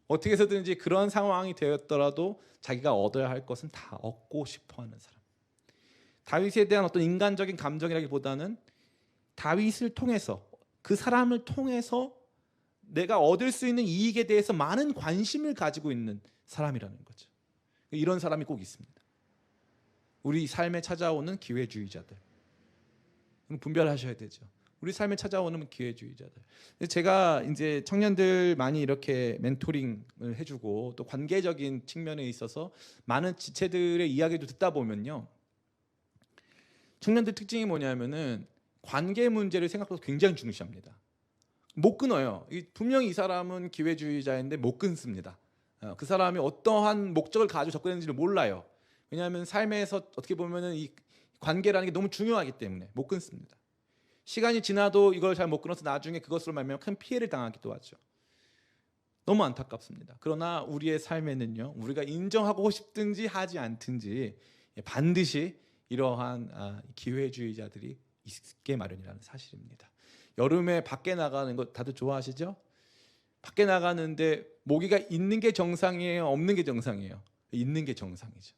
[SPEAKER 1] 어떻게 해서든지 그런 상황이 되었더라도 자기가 얻어야 할 것은 다 얻고 싶어하는 사람. 다윗에 대한 어떤 인간적인 감정이라기보다는 다윗을 통해서 그 사람을 통해서 내가 얻을 수 있는 이익에 대해서 많은 관심을 가지고 있는 사람이라는 거죠. 이런 사람이 꼭 있습니다. 우리 삶에 찾아오는 기회주의자들. 분별하셔야 되죠. 우리 삶에 찾아오는 기회주의자들. 제가 이제 청년들 많이 이렇게 멘토링을 해주고 또 관계적인 측면에 있어서 많은 지체들의 이야기도 듣다 보면요, 청년들 특징이 뭐냐면은 관계 문제를 생각보다 굉장히 중시합니다. 못 끊어요. 분명히 이 사람은 기회주의자인데 못 끊습니다. 그 사람이 어떠한 목적을 가지고 접근했는지를 몰라요. 왜냐하면 삶에서 어떻게 보면은 이 관계라는 게 너무 중요하기 때문에 못 끊습니다. 시간이 지나도 이걸 잘 못 끊어서 나중에 그것으로 말미암아 큰 피해를 당하기도 하죠. 너무 안타깝습니다. 그러나 우리의 삶에는요, 우리가 인정하고 싶든지 하지 않든지 반드시 이러한 기회주의자들이 있게 마련이라는 사실입니다. 여름에 밖에 나가는 거 다들 좋아하시죠? 밖에 나가는데 모기가 있는 게 정상이에요? 없는 게 정상이에요? 있는 게 정상이죠.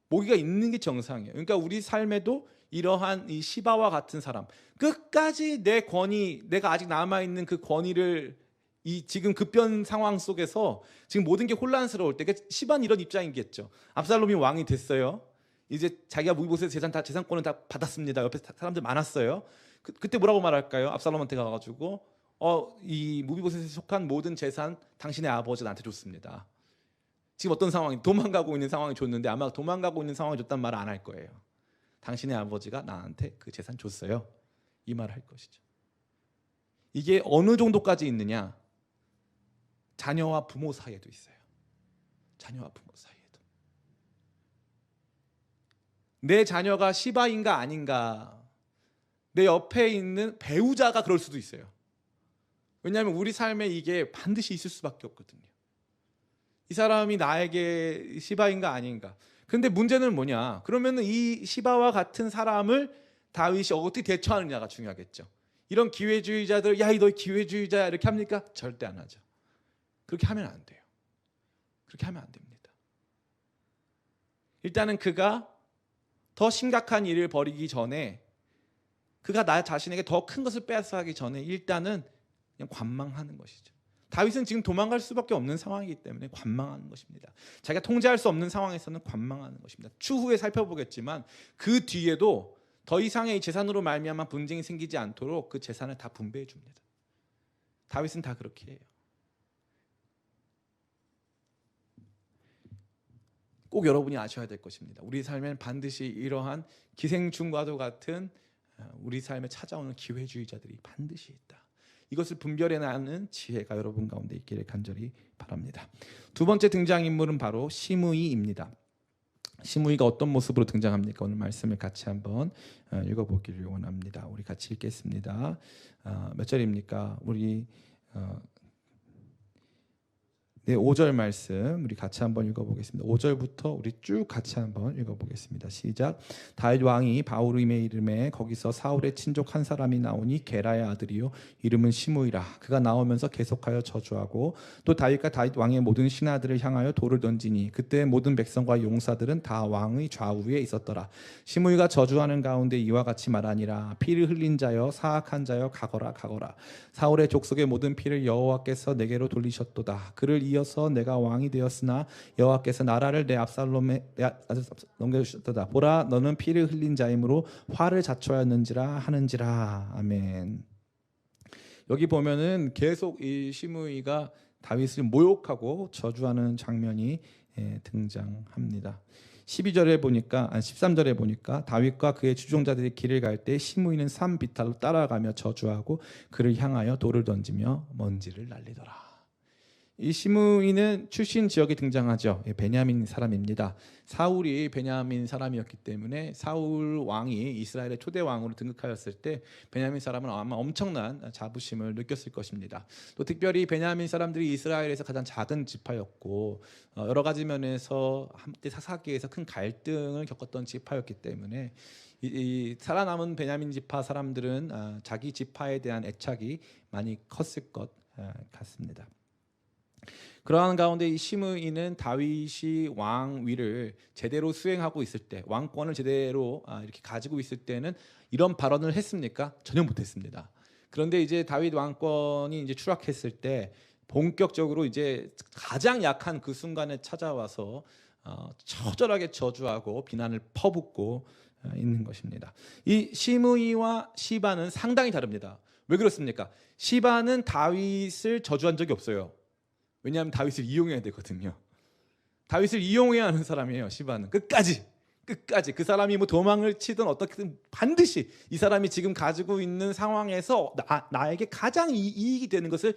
[SPEAKER 1] 모기가 있는 게 정상이에요. 그러니까 우리 삶에도 이러한 이 시바와 같은 사람, 끝까지 내 권위, 내가 아직 남아있는 그 권위를 이 지금 급변 상황 속에서 지금 모든 게 혼란스러울 때, 그러니까 시바는 이런 입장이겠죠. 압살롬이 왕이 됐어요. 이제 자기가 무비보셋 재산권을 다 받았습니다. 옆에 사람들 많았어요. 그때 뭐라고 말할까요? 압살롬한테 가가지고 이 무비보셋에 속한 모든 재산 당신의 아버지가 나한테 줬습니다. 지금 어떤 상황이, 도망가고 있는 상황이 줬는데 아마 도망가고 있는 상황이 줬단 말을 안 할 거예요. 당신의 아버지가 나한테 그 재산 줬어요. 이 말을 할 것이죠. 이게 어느 정도까지 있느냐? 자녀와 부모 사이에도 있어요. 자녀와 부모 사이에도. 내 자녀가 시바인가 아닌가, 내 옆에 있는 배우자가 그럴 수도 있어요. 왜냐하면 우리 삶에 이게 반드시 있을 수밖에 없거든요. 이 사람이 나에게 시바인가 아닌가. 그런데 문제는 뭐냐? 그러면 이 시바와 같은 사람을 다윗이 어떻게 대처하느냐가 중요하겠죠. 이런 기회주의자들, 야, 너 기회주의자야 이렇게 합니까? 절대 안 하죠. 그렇게 하면 안 돼요. 그렇게 하면 안 됩니다. 일단은 그가 더 심각한 일을 벌이기 전에, 그가 나 자신에게 더 큰 것을 빼앗아가기 전에 일단은 그냥 관망하는 것이죠. 다윗은 지금 도망갈 수밖에 없는 상황이기 때문에 관망하는 것입니다. 자기가 통제할 수 없는 상황에서는 관망하는 것입니다. 추후에 살펴보겠지만 그 뒤에도 더 이상의 재산으로 말미암아 분쟁이 생기지 않도록 그 재산을 다 분배해 줍니다. 다윗은 다 그렇게 해요. 꼭 여러분이 아셔야 될 것입니다. 우리 삶에는 반드시 이러한 기생충과도 같은 우리 삶에 찾아오는 기회주의자들이 반드시 있다. 이것을 분별해내는 지혜가 여러분 가운데 있기를 간절히 바랍니다. 두 번째 등장인물은 바로 시므이입니다. 시므이가 어떤 모습으로 등장합니까? 오늘 말씀을 같이 한번 읽어보기를 원합니다. 우리 같이 읽겠습니다. 몇 절입니까? 우리 네, 5절 말씀 우리 같이 한번 읽어보겠습니다. 5절부터 우리 쭉 같이 한번 읽어보겠습니다. 시작. 다윗 왕이 바후림의 이름에 거기서 사울의 친족 한 사람이 나오니 게라의 아들이요 이름은 시므이라. 그가 나오면서 계속하여 저주하고 또 다윗과 다윗 왕의 모든 신하들을 향하여 돌을 던지니 그때 모든 백성과 용사들은 다 왕의 좌우에 있었더라. 시므이가 저주하는 가운데 이와 같이 말하니라. 피를 흘린 자여 사악한 자여 가거라 가거라. 사울의 족속의 모든 피를 여호와께서 내게로 돌리셨도다. 그를 이어서 내가 왕이 되었으나 여호와께서 나라를 내 압살롬에 넘겨주셨도다. 보라, 너는 피를 흘린 자이므로 화를 자초하였는지라 하는지라. 아멘. 여기 보면은 계속 이 시므이가 다윗을 모욕하고 저주하는 장면이 등장합니다. 13절에 보니까 다윗과 그의 주종자들이 길을 갈 때 시므이는 산 비탈로 따라가며 저주하고 그를 향하여 돌을 던지며 먼지를 날리더라. 이 시므이는 출신 지역이 등장하죠. 베냐민 사람입니다. 사울이 베냐민 사람이었기 때문에 사울 왕이 이스라엘의 초대 왕으로 등극하였을 때 베냐민 사람은 아마 엄청난 자부심을 느꼈을 것입니다. 또 특별히 베냐민 사람들이 이스라엘에서 가장 작은 지파였고 여러 가지 면에서 한때 사사기에서 큰 갈등을 겪었던 지파였기 때문에 이 살아남은 베냐민 지파 사람들은 자기 지파에 대한 애착이 많이 컸을 것 같습니다. 그러한 가운데 이 시므이는 다윗이 왕위를 제대로 수행하고 있을 때, 왕권을 제대로 이렇게 가지고 있을 때는 이런 발언을 했습니까? 전혀 못했습니다. 그런데 이제 다윗 왕권이 이제 추락했을 때 본격적으로 이제 가장 약한 그 순간에 찾아와서 처절하게 저주하고 비난을 퍼붓고 있는 것입니다. 이 시므이와 시바는 상당히 다릅니다. 왜 그렇습니까? 시바는 다윗을 저주한 적이 없어요. 왜냐하면 다윗을 이용해야 되거든요. 다윗을 이용해야 하는 사람이에요. 시바는 끝까지 그 사람이 뭐 도망을 치든 어떻게든 반드시 이 사람이 지금 가지고 있는 상황에서 나에게 가장 이익이 되는 것을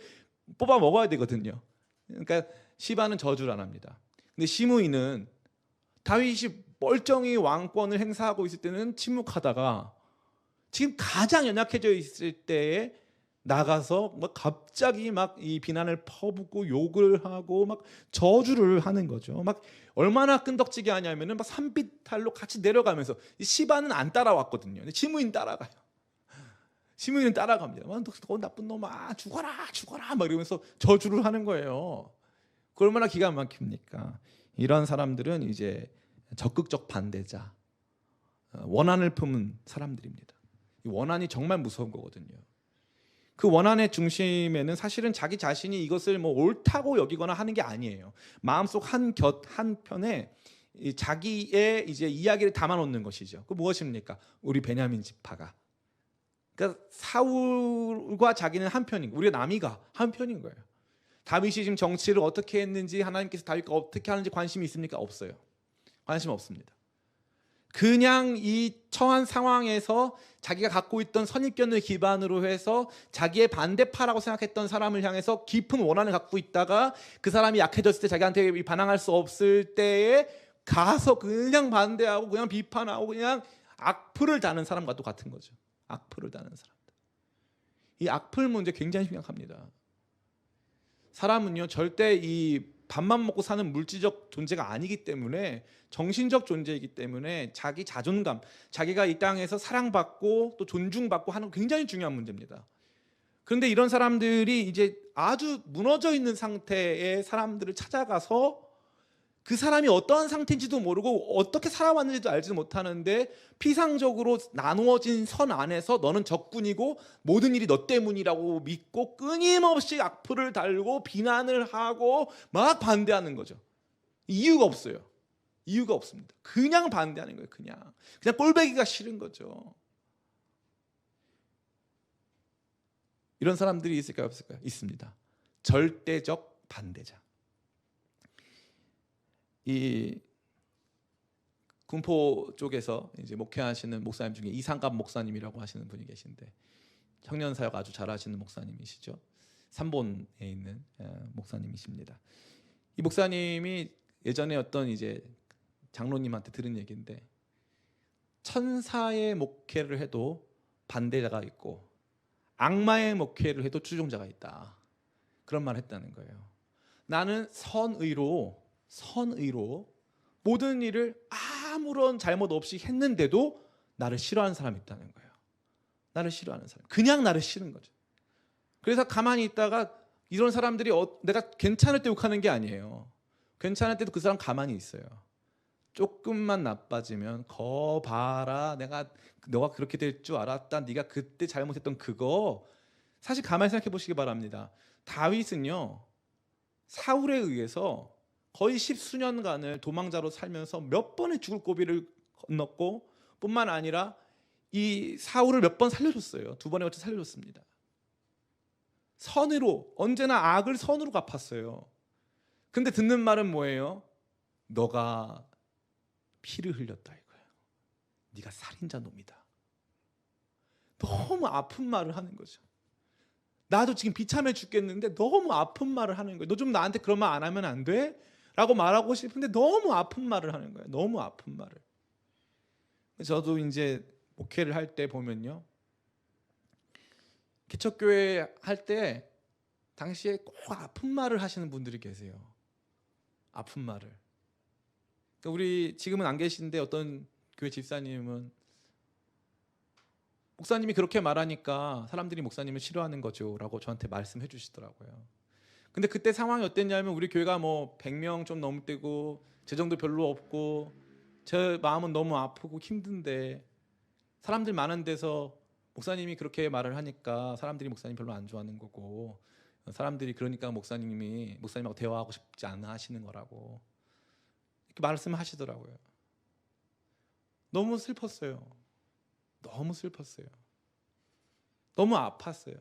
[SPEAKER 1] 뽑아 먹어야 되거든요. 그러니까 시바는 저주를 안 합니다. 근데 시므이는 다윗이 멀쩡히 왕권을 행사하고 있을 때는 침묵하다가 지금 가장 연약해져 있을 때에 나가서 막 갑자기 막 이 비난을 퍼붓고 욕을 하고 막 저주를 하는 거죠. 막 얼마나 끈덕지게 하냐면은 막 산비탈로 같이 내려가면서 시바는 안 따라왔거든요. 근데 시므이는 따라가요. 시므이는 따라갑니다. 너 나쁜 놈아, 죽어라 막 이러면서 저주를 하는 거예요. 그 얼마나 기가 막힙니까? 이런 사람들은 이제 적극적 반대자, 원한을 품은 사람들입니다. 이 원한이 정말 무서운 거거든요. 그 원한의 중심에는 사실은 자기 자신이 이것을 뭐 옳다고 여기거나 하는 게 아니에요. 마음속 한편에 자기의 이제 이야기를 담아놓는 것이죠. 그 무엇입니까? 우리 베냐민 지파가. 그러니까 사울과 자기는 한편이고 우리가 남이가 한편인 거예요. 다윗이 지금 정치를 어떻게 했는지 하나님께서 다윗과 어떻게 하는지 관심이 있습니까? 없어요. 관심 없습니다. 그냥 이 처한 상황에서 자기가 갖고 있던 선입견을 기반으로 해서 자기의 반대파라고 생각했던 사람을 향해서 깊은 원한을 갖고 있다가 그 사람이 약해졌을 때 자기한테 반항할 수 없을 때에 가서 그냥 반대하고 그냥 비판하고 그냥 악플을 다는 사람과 똑같은 거죠. 악플을 다는 사람들. 이 악플 문제 굉장히 심각합니다. 사람은요 절대 이 밥만 먹고 사는 물질적 존재가 아니기 때문에 정신적 존재이기 때문에 자기 자존감, 자기가 이 땅에서 사랑받고 또 존중받고 하는 굉장히 중요한 문제입니다. 그런데 이런 사람들이 이제 아주 무너져 있는 상태의 사람들을 찾아가서 그 사람이 어떠한 상태인지도 모르고 어떻게 살아왔는지도 알지도 못하는데 피상적으로 나누어진 선 안에서 너는 적군이고 모든 일이 너 때문이라고 믿고 끊임없이 악플을 달고 비난을 하고 막 반대하는 거죠. 이유가 없어요. 이유가 없습니다. 그냥 반대하는 거예요. 그냥 꼴배기가 싫은 거죠. 이런 사람들이 있을까요? 없을까요? 있습니다. 절대적 반대자. 이 군포 쪽에서 이제 목회하시는 목사님 중에 이상갑 목사님이라고 하시는 분이 계신데 청년 사역 아주 잘하시는 목사님이시죠. 삼본에 있는 목사님이십니다. 이 목사님이 예전에 어떤 이제 장로님한테 들은 얘기인데 천사의 목회를 해도 반대자가 있고 악마의 목회를 해도 추종자가 있다. 그런 말을 했다는 거예요. 나는 선의로 모든 일을 아무런 잘못 없이 했는데도 나를 싫어하는 사람이 있다는 거예요. 나를 싫어하는 사람. 그냥 나를 싫은 거죠. 그래서 가만히 있다가 이런 사람들이 내가 괜찮을 때 욕하는 게 아니에요. 괜찮을 때도 그 사람 가만히 있어요. 조금만 나빠지면 거 봐라. 너가 그렇게 될 줄 알았다. 네가 그때 잘못했던 그거. 사실 가만히 생각해 보시기 바랍니다. 다윗은요. 사울에 의해서 거의 10수년간을 도망자로 살면서 몇 번의 죽을 고비를 건넜고 뿐만 아니라 이 사울을 몇 번 살려줬어요. 2번에 걸쳐 살려줬습니다. 선으로 언제나 악을 선으로 갚았어요. 근데 듣는 말은 뭐예요? 너가 피를 흘렸다 이거예요. 네가 살인자 놈이다. 너무 아픈 말을 하는 거죠. 나도 지금 비참해 죽겠는데 너무 아픈 말을 하는 거예요. 너 좀 나한테 그런 말 안 하면 안 돼? 라고 말하고 싶은데 너무 아픈 말을 하는 거예요. 너무 아픈 말을. 저도 이제 목회를 할 때 보면요. 개척교회 할 때 당시에 꼭 아픈 말을 하시는 분들이 계세요. 아픈 말을. 그러니까 우리 지금은 안 계신데 어떤 교회 집사님은 목사님이 그렇게 말하니까 사람들이 목사님을 싫어하는 거죠 라고 저한테 말씀해 주시더라고요. 근데 그때 상황이 어땠냐면 우리 교회가 뭐 100명 좀 넘을 때고 재정도 별로 없고 제 마음은 너무 아프고 힘든데 사람들 많은 데서 목사님이 그렇게 말을 하니까 사람들이 목사님 별로 안 좋아하는 거고 사람들이 그러니까 목사님하고 대화하고 싶지 않아 하시는 거라고 이렇게 말씀을 하시더라고요. 너무 슬펐어요. 너무 슬펐어요. 너무 아팠어요.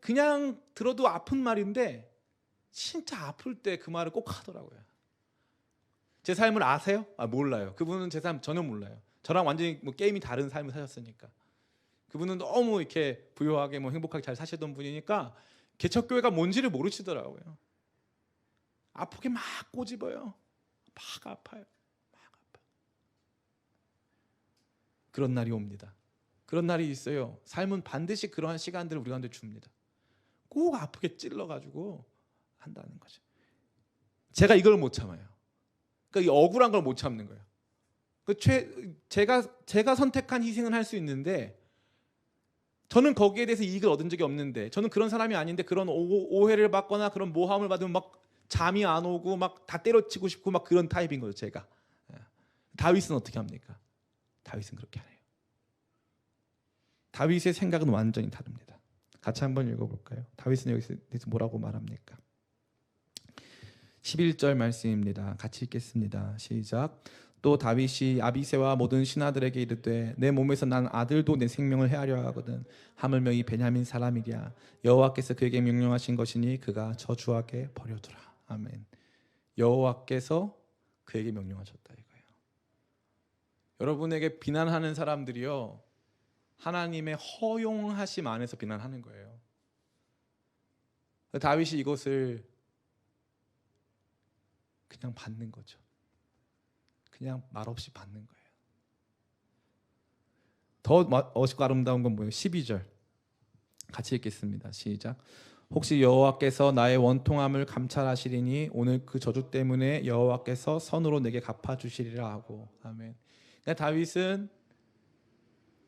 [SPEAKER 1] 그냥 들어도 아픈 말인데 진짜 아플 때 그 말을 꼭 하더라고요. 제 삶을 아세요? 몰라요. 그분은 제 삶 전혀 몰라요. 저랑 완전히 뭐 게임이 다른 삶을 사셨으니까. 그분은 너무 이렇게 부유하게 뭐 행복하게 잘 사시던 분이니까 개척교회가 뭔지를 모르시더라고요. 아프게 막 꼬집어요. 막 아파요. 막 아파요. 그런 날이 옵니다. 그런 날이 있어요. 삶은 반드시 그러한 시간들을 우리 가운데 줍니다. 꼭 아프게 찔러가지고 한다는 거죠. 제가 이걸 못 참아요. 그러니까 이 억울한 걸 못 참는 거예요. 제가 선택한 희생은 할 수 있는데 저는 거기에 대해서 이익을 얻은 적이 없는데 저는 그런 사람이 아닌데 그런 오해를 받거나 그런 모함을 받으면 막 잠이 안 오고 막 다 때려치고 싶고 막 그런 타입인 거죠. 제가. 다윗은 어떻게 합니까? 다윗은 그렇게 안 해요. 다윗의 생각은 완전히 다릅니다. 같이 한번 읽어볼까요? 다윗은 여기서 뭐라고 말합니까? 11절 말씀입니다. 같이 읽겠습니다. 시작. 또 다윗이 아비새와 모든 신하들에게 이르되 내 몸에서 난 아들도 내 생명을 해하려 하거든 하물며 이 베냐민 사람이랴 여호와께서 그에게 명령하신 것이니 그가 저주하게 버려두라. 아멘. 여호와께서 그에게 명령하셨다 이거예요. 여러분에게 비난하는 사람들이요 하나님의 허용하심 안에서 비난하는 거예요. 다윗이 이것을 그냥 받는 거죠. 그냥 말없이 받는 거예요. 더 멋있고 아름다운 건 뭐예요? 12절 같이 읽겠습니다. 시작. 혹시 여호와께서 나의 원통함을 감찰하시리니 오늘 그 저주 때문에 여호와께서 선으로 내게 갚아주시리라 하고. 아멘. 그러니까 다윗은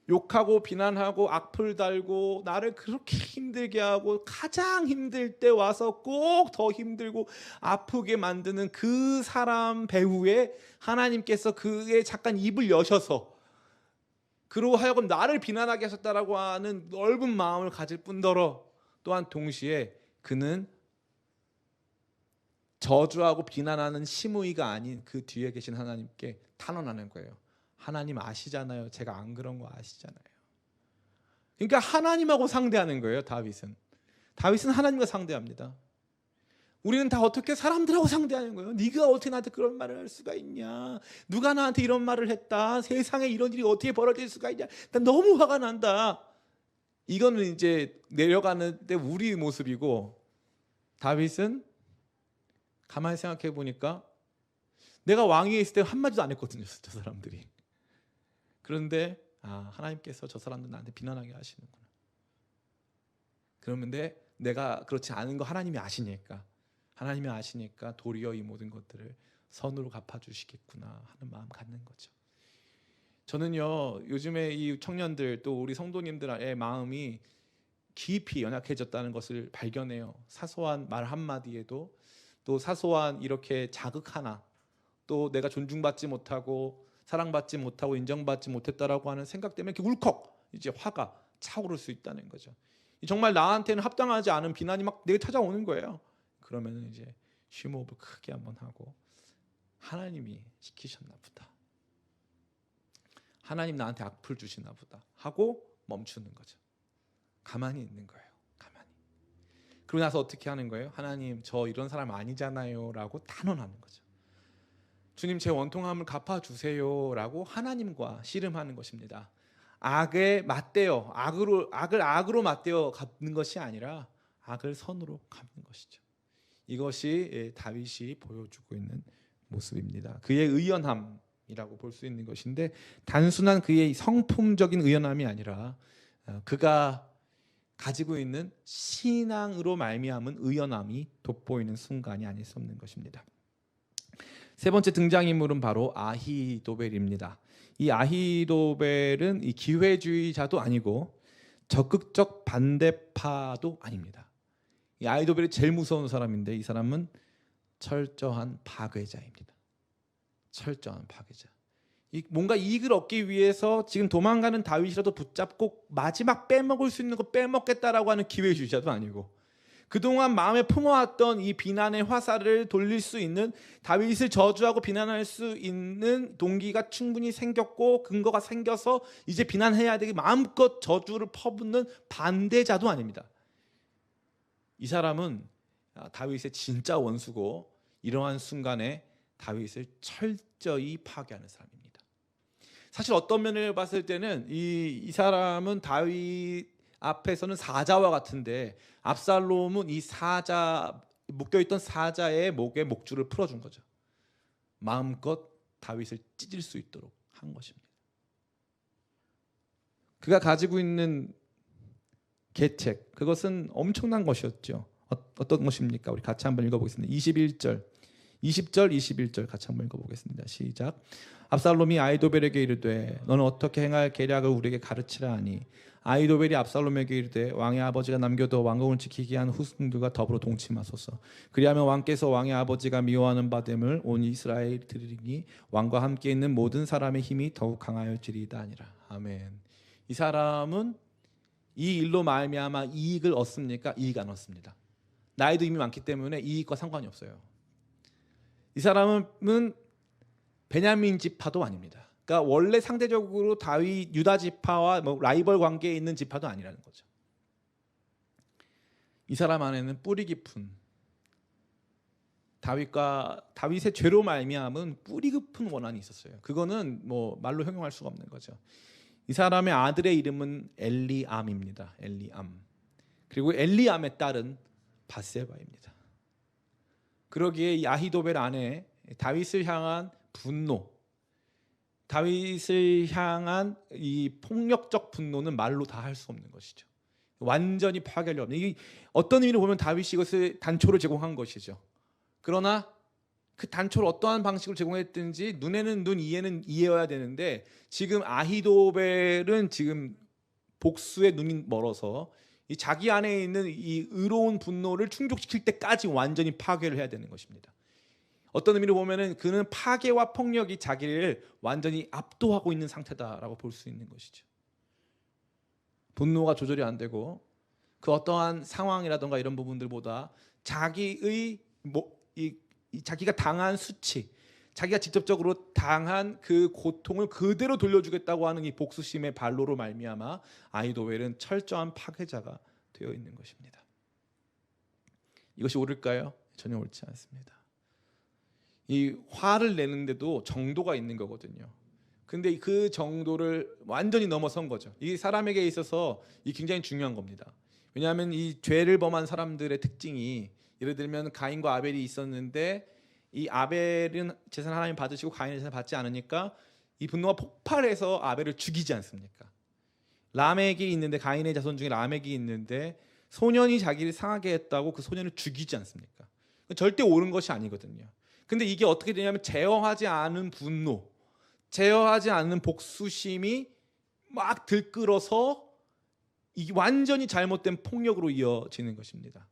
[SPEAKER 1] 욕하고 비난하고 악플 달고 나를 그렇게 힘들게 하고 가장 힘들 때 와서 꼭 더 힘들고 아프게 만드는 그 사람 배후에 하나님께서 그의 잠깐 입을 여셔서 그로 하여금 나를 비난하게 하셨다라고 하는 넓은 마음을 가질 뿐더러 또한 동시에 그는 저주하고 비난하는 시므이가 아닌 그 뒤에 계신 하나님께 탄원하는 거예요. 하나님 아시잖아요. 제가 안 그런 거 아시잖아요. 그러니까 하나님하고 상대하는 거예요. 다윗은 하나님과 상대합니다. 우리는 다 어떻게 사람들하고 상대하는 거예요. 네가 어떻게 나한테 그런 말을 할 수가 있냐. 누가 나한테 이런 말을 했다. 세상에 이런 일이 어떻게 벌어질 수가 있냐. 난 너무 화가 난다. 이거는 이제 내려가는데 우리의 모습이고 다윗은 가만히 생각해 보니까 내가 왕위에 있을 때 한마디도 안 했거든요. 저 사람들이. 그런데 하나님께서 저 사람들 나한테 비난하게 하시는구나. 그러는데 내가 그렇지 않은 거 하나님이 아시니까 도리어 이 모든 것들을 선으로 갚아주시겠구나 하는 마음 갖는 거죠. 저는요, 요즘에 이 청년들 또 우리 성도님들의 마음이 깊이 연약해졌다는 것을 발견해요. 사소한 말 한마디에도, 또 사소한 이렇게 자극 하나, 또 내가 존중받지 못하고 사랑받지 못하고 인정받지 못했다라고 하는 생각 때문에 이렇게 울컥 이제 화가 차오를 수 있다는 거죠. 정말 나한테는 합당하지 않은 비난이 막 내게 찾아오는 거예요. 그러면 이제 심호흡을 크게 한번 하고, 하나님이 시키셨나 보다, 하나님 나한테 악플 주시나 보다 하고 멈추는 거죠. 가만히 있는 거예요. 가만히. 그러고 나서 어떻게 하는 거예요? 하나님, 저 이런 사람 아니잖아요 라고 단언하는 거죠. 주님, 제 원통함을 갚아주세요 라고 하나님과 씨름하는 것입니다. 악에 맞대어, 악을 악으로 맞대어 갚는 것이 아니라 악을 선으로 갚는 것이죠. 이것이 다윗이 보여주고 있는 모습입니다. 그의 의연함이라고 볼 수 있는 것인데, 단순한 그의 성품적인 의연함이 아니라 그가 가지고 있는 신앙으로 말미암은 의연함이 돋보이는 순간이 아닐 수 없는 것입니다. 세 번째 등장인물은 바로 아히도벨입니다. 이 아히도벨은 이 기회주의자도 아니고 적극적 반대파도 아닙니다. 이 아히도벨이 제일 무서운 사람인데, 이 사람은 철저한 파괴자입니다. 철저한 파괴자. 뭔가 이익을 얻기 위해서 지금 도망가는 다윗이라도 붙잡고 마지막 빼먹을 수 있는 거 빼먹겠다라고 하는 기회주의자도 아니고, 그동안 마음에 품어왔던 이 비난의 화살을 돌릴 수 있는, 다윗을 저주하고 비난할 수 있는 동기가 충분히 생겼고 근거가 생겨서 이제 비난해야 되게 마음껏 저주를 퍼붓는 반대자도 아닙니다. 이 사람은 다윗의 진짜 원수고, 이러한 순간에 다윗을 철저히 파괴하는 사람입니다. 사실 어떤 면을 봤을 때는 이 사람은 다윗 앞에서는 사자와 같은데, 압살롬은 이 사자, 묶여있던 사자의 목에 목줄을 풀어준 거죠. 마음껏 다윗을 찢을 수 있도록 한 것입니다. 그가 가지고 있는 계책, 그것은 엄청난 것이었죠. 어떤 것입니까? 우리 같이 한번 읽어보겠습니다. 20절, 21절 같이 한번 읽어보겠습니다. 시작. 압살롬이 아히도벨에게 이르되 너는 어떻게 행할 계략을 우리에게 가르치라 하니, 아히도벨이 압살롬에게 이르되 왕의 아버지가 남겨둬 왕궁을 지키게 한 후손들과 더불어 동침하소서. 그리하면 왕께서 왕의 아버지가 미워하는 바 됨을 온 이스라엘이 들으리니 왕과 함께 있는 모든 사람의 힘이 더욱 강하여지리이다 하니라. 아멘. 이 사람은 이 일로 말미암아 이익을 얻습니까? 이익 안 얻습니다. 나이도 이미 많기 때문에 이익과 상관이 없어요. 이 사람은 베냐민 지파도 아닙니다. 그러니까 원래 상대적으로 다윗 유다 지파와 라이벌 관계에 있는 지파도 아니라는 거죠. 이 사람 안에는 뿌리 깊은, 다윗의 죄로 말미암은 뿌리 깊은 원한이 있었어요. 그거는 말로 형용할 수가 없는 거죠. 이 사람의 아들의 이름은 엘리암입니다. 엘리암. 그리고 엘리암의 딸은 밧세바입니다. 그러기에 이 아히도벨 안에 다윗을 향한 분노, 다윗을 향한 이 폭력적 분노는 말로 다 할 수 없는 것이죠. 완전히 파괴를 없는, 이게 어떤 의미로 보면 다윗이 이것을 단초를 제공한 것이죠. 그러나 그 단초를 어떠한 방식으로 제공했든지 눈에는 눈, 이에는 이여야 되는데, 지금 아히도벨은 지금 복수의 눈이 멀어서 이 자기 안에 있는 이 의로운 분노를 충족시킬 때까지 완전히 파괴를 해야 되는 것입니다. 어떤 의미로 보면은 그는 파괴와 폭력이 자기를 완전히 압도하고 있는 상태다라고 볼 수 있는 것이죠. 분노가 조절이 안 되고, 그 어떠한 상황이라든가 이런 부분들보다 자기의 자기가 당한 수치, 자기가 직접적으로 당한 그 고통을 그대로 돌려주겠다고 하는 이 복수심의 발로로 말미암아 아히도벨은 철저한 파괴자가 되어 있는 것입니다. 이것이 옳을까요? 전혀 옳지 않습니다. 이 화를 내는데도 정도가 있는 거거든요. 근데 그 정도를 완전히 넘어선 거죠. 이 사람에게 있어서 이 굉장히 중요한 겁니다. 왜냐하면 이 죄를 범한 사람들의 특징이, 예를 들면 가인과 아벨이 있었는데 이 아벨은 제사 하나님 받으시고 가인은 제사 받지 않으니까 이 분노가 폭발해서 아벨을 죽이지 않습니까? 라멕이 있는데, 가인의 자손 중에 라멕이 있는데 소년이 자기를 상하게 했다고 그 소년을 죽이지 않습니까? 절대 옳은 것이 아니거든요. 근데 이게 어떻게 되냐면 제어하지 않은 분노, 제어하지 않는 복수심이 막 들끓어서 이 완전히 잘못된 폭력으로 이어지는 것입니다.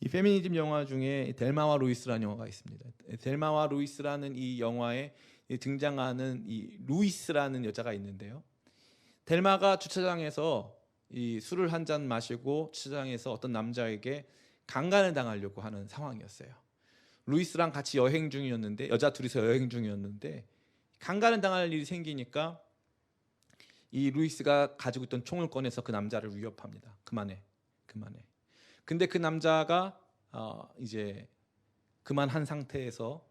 [SPEAKER 1] 이 페미니즘 영화 중에 델마와 루이스라는 영화가 있습니다. 델마와 루이스라는 이 영화에 등장하는 이 루이스라는 여자가 있는데요. 델마가 주차장에서 이 술을 한 잔 마시고 주차장에서 어떤 남자에게 강간을 당하려고 하는 상황이었어요. 루이스랑 같이 여행 중이었는데, 여자 둘이서 여행 중이었는데 강간을 당할 일이 생기니까 이 루이스가 가지고 있던 총을 꺼내서 그 남자를 위협합니다. 그만해. 근데 그 남자가 이제 그만한 상태에서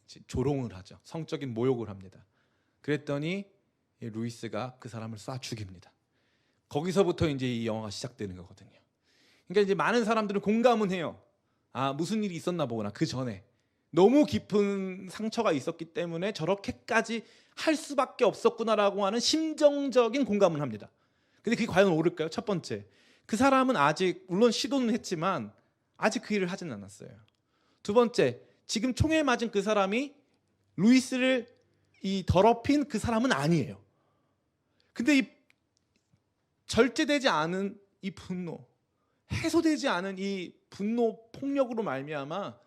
[SPEAKER 1] 이제 조롱을 하죠. 성적인 모욕을 합니다. 그랬더니 루이스가 그 사람을 쏴 죽입니다. 거기서부터 이제 이 영화가 시작되는 거거든요. 그러니까 이제 많은 사람들은 공감은 해요. 무슨 일이 있었나 보구나. 그 전에 너무 깊은 상처가 있었기 때문에 저렇게까지 할 수밖에 없었구나라고 하는 심정적인 공감을 합니다. 근데 그게 과연 옳을까요? 첫 번째, 그 사람은 아직 물론 시도는 했지만 아직 그 일을 하진 않았어요. 두 번째, 지금 총에 맞은 그 사람이 루이스를 더럽힌 그 사람은 아니에요. 근데 이 절제되지 않은 이 분노, 해소되지 않은 이 분노 폭력으로 말미암아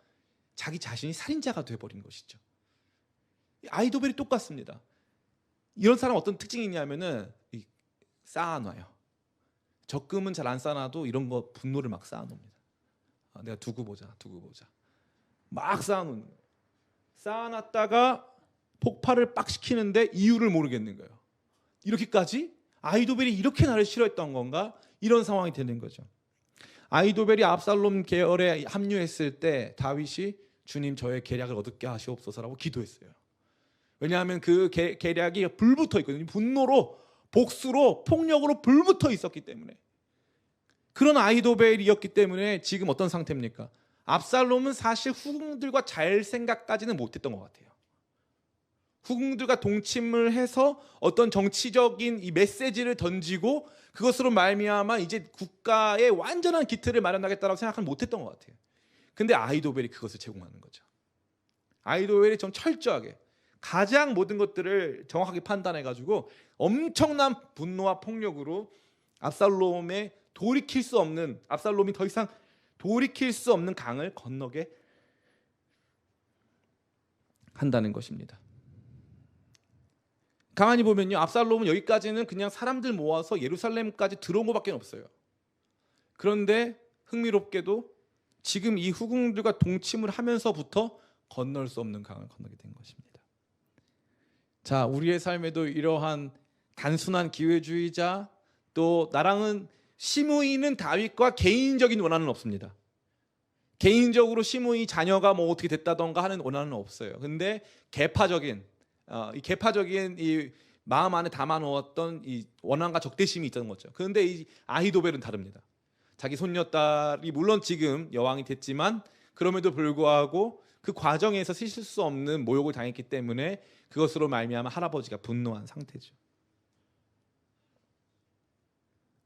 [SPEAKER 1] 자기 자신이 살인자가 돼버린 것이죠. 아이도벨이 똑같습니다. 이런 사람 어떤 특징이 있냐면은 쌓아놔요. 적금은 잘 안 쌓아놔도 이런 거 분노를 막 쌓아놓습니다. 내가 두고 보자. 막 쌓아놓는 거예요. 쌓아놨다가 폭발을 빡 시키는데 이유를 모르겠는 거예요. 이렇게까지? 아이도벨이 이렇게 나를 싫어했던 건가? 이런 상황이 되는 거죠. 아이도벨이 압살롬 계열에 합류했을 때 다윗이 주님 저의 계략을 어둡게 하시옵소서라고 기도했어요. 왜냐하면 그 계략이 불붙어 있거든요. 분노로, 복수로, 폭력으로 불붙어 있었기 때문에. 그런 아이도벨이었기 때문에 지금 어떤 상태입니까? 압살롬은 사실 후궁들과 잘 생각까지는 못했던 것 같아요. 후궁들과 동침을 해서 어떤 정치적인 이 메시지를 던지고 그것으로 말미암아 이제 국가의 완전한 기틀을 마련하겠다라고 생각은 못했던 것 같아요. 근데 아이도벨이 그것을 제공하는 거죠. 아이도벨이 좀 철저하게 가장 모든 것들을 정확하게 판단해가지고 엄청난 분노와 폭력으로 압살롬이 더 이상 돌이킬 수 없는 강을 건너게 한다는 것입니다. 가만히 보면요, 압살롬은 여기까지는 그냥 사람들 모아서 예루살렘까지 들어온 것밖에 없어요. 그런데 흥미롭게도 지금 이 후궁들과 동침을 하면서부터 건널 수 없는 강을 건너게 된 것입니다. 자, 우리의 삶에도 이러한 단순한 기회주의자, 또 나랑은 시므이는 다윗과 개인적인 원한은 없습니다. 개인적으로 시므이 자녀가 뭐 어떻게 됐다던가 하는 원한은 없어요. 근데 계파적인 이 마음 안에 담아놓았던 이 원한과 적대심이 있던 거죠. 그런데 이 아히도벨은 다릅니다. 자기 손녀딸이 물론 지금 여왕이 됐지만 그럼에도 불구하고 그 과정에서 씻을 수 없는 모욕을 당했기 때문에 그것으로 말미암아 할아버지가 분노한 상태죠.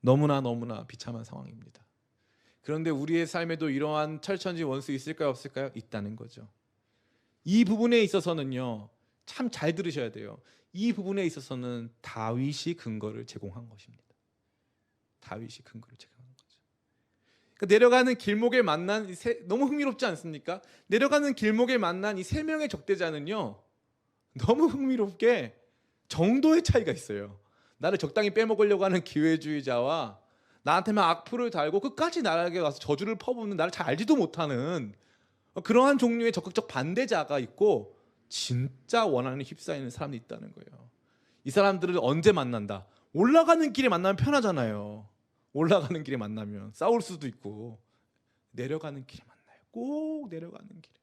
[SPEAKER 1] 너무나 비참한 상황입니다. 그런데 우리의 삶에도 이러한 철천지 원수 있을까요, 없을까요? 있다는 거죠. 이 부분에 있어서는요, 참 잘 들으셔야 돼요. 이 부분에 있어서는 다윗이 근거를 제공한 것입니다. 다윗이 근거를 제공한 거죠. 그러니까 내려가는 길목에 만난 너무 흥미롭지 않습니까? 내려가는 길목에 만난 이 세 명의 적대자는요, 너무 흥미롭게 정도의 차이가 있어요. 나를 적당히 빼먹으려고 하는 기회주의자와 나한테만 악플을 달고 끝까지 나에게 와서 저주를 퍼붓는 나를 잘 알지도 못하는 그러한 종류의 적극적 반대자가 있고, 진짜 원한에 휩싸이는 사람이 있다는 거예요. 이 사람들을 언제 만난다? 올라가는 길에 만나면 편하잖아요. 올라가는 길에 만나면 싸울 수도 있고, 내려가는 길에 만나요. 꼭 내려가는 길에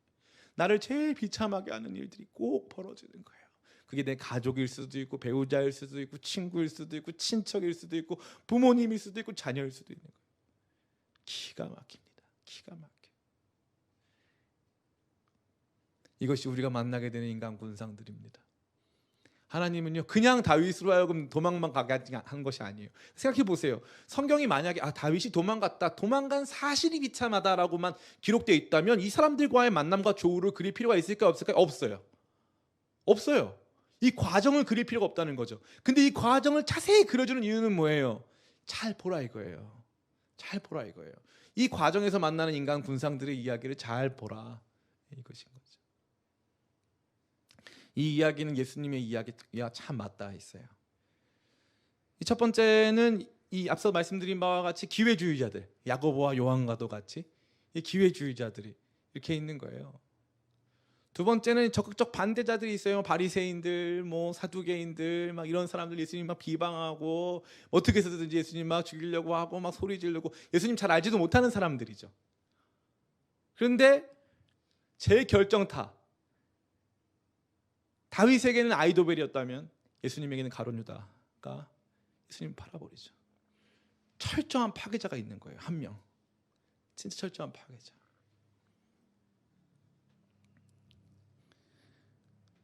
[SPEAKER 1] 나를 제일 비참하게 하는 일들이 꼭 벌어지는 거예요. 그게 내 가족일 수도 있고, 배우자일 수도 있고, 친구일 수도 있고, 친척일 수도 있고, 부모님일 수도 있고, 자녀일 수도 있는 거예요. 기가 막힙니다. 기가 막혀. 이것이 우리가 만나게 되는 인간 군상들입니다. 하나님은요 그냥 다윗으로 하여금 도망만 가게 한 것이 아니에요. 생각해 보세요. 성경이 만약에 다윗이 도망갔다, 도망간 사실이 비참하다라고만 기록되어 있다면 이 사람들과의 만남과 조우를 그릴 필요가 있을까요? 없을까요? 없어요. 없어요. 이 과정을 그릴 필요가 없다는 거죠. 근데 이 과정을 자세히 그려주는 이유는 뭐예요? 잘 보라 이거예요. 잘 보라 이거예요. 이 과정에서 만나는 인간 군상들의 이야기를 잘 보라 이것인 거죠. 이 이야기는 예수님의 이야기와 참 맞닿아 있어요. 이 첫 번째는 이 앞서 말씀드린 바와 같이 기회주의자들, 야고보와 요한과도 같이 이 기회주의자들이 이렇게 있는 거예요. 두 번째는 적극적 반대자들이 있어요. 바리새인들, 뭐 사두개인들, 막 이런 사람들 예수님 막 비방하고 어떻게 해서든지 예수님 막 죽이려고 하고 막 소리 지르고 예수님 잘 알지도 못하는 사람들이죠. 그런데 제일 결정타, 다윗에게는 아히도벨이었다면 예수님에게는 가룟 유다가 예수님을 팔아버리죠. 철저한 파괴자가 있는 거예요. 한 명. 진짜 철저한 파괴자.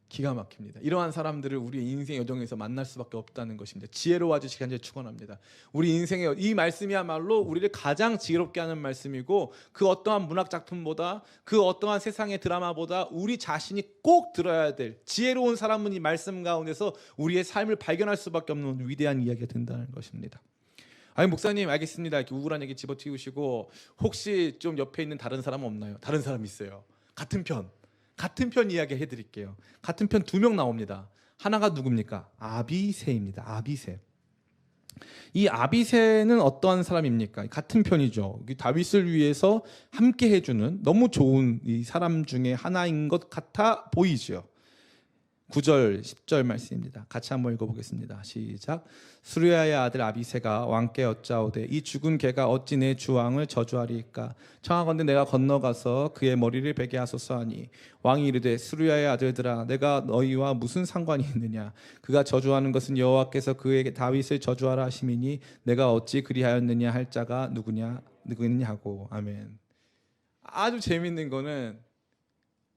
[SPEAKER 1] 기가 막힙니다. 이러한 사람들을 우리의 인생 여정에서 만날 수밖에 없다는 것입니다. 지혜로워 주시기 간절히 축원합니다. 우리 인생의 이 말씀이야말로 우리를 가장 지혜롭게 하는 말씀이고 그 어떠한 문학 작품보다 그 어떠한 세상의 드라마보다 우리 자신이 꼭 들어야 될 지혜로운 사람은 이 말씀 가운데서 우리의 삶을 발견할 수밖에 없는 위대한 이야기가 된다는 것입니다. 아니 목사님 알겠습니다. 이렇게 우울한 얘기 집어치우시고 혹시 좀 옆에 있는 다른 사람 없나요? 다른 사람 있어요. 같은 편 이야기 해드릴게요. 같은 편 2명 나옵니다. 하나가 누굽니까? 아비새입니다. 아비새. 이 아비새는 어떠한 사람입니까? 같은 편이죠. 다윗을 위해서 함께 해주는 너무 좋은 이 사람 중에 하나인 것 같아 보이죠. 9절 10절 말씀입니다. 같이 한번 읽어보겠습니다. 시작. 수르야의 아들 아비새가 왕께 여짜오되 이 죽은 개가 어찌 내 주왕을 저주하리이까? 청하건대 내가 건너가서 그의 머리를 베게 하소서 하니 왕이 이르되 수르야의 아들들아 내가 너희와 무슨 상관이 있느냐? 그가 저주하는 것은 여호와께서 그에게 다윗을 저주하라 하심이니 내가 어찌 그리하였느냐 할 자가 누구냐고. 아멘. 아주 재밌는 거는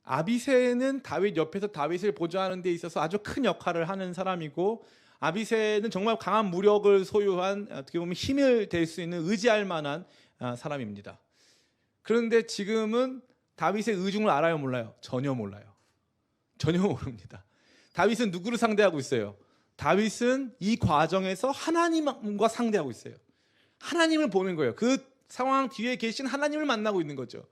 [SPEAKER 1] 아비새는 다윗 옆에서 다윗을 보좌하는 데 있어서 아주 큰 역할을 하는 사람이고 아비새는 정말 강한 무력을 소유한 어떻게 보면 힘을 댈 수 있는 의지할 만한 사람입니다. 그런데 지금은 다윗의 의중을 알아요 몰라요? 전혀 몰라요. 전혀 모릅니다. 다윗은 누구를 상대하고 있어요? 다윗은 이 과정에서 하나님과 상대하고 있어요. 하나님을 보는 거예요. 그 상황 뒤에 계신 하나님을 만나고 있는 거죠.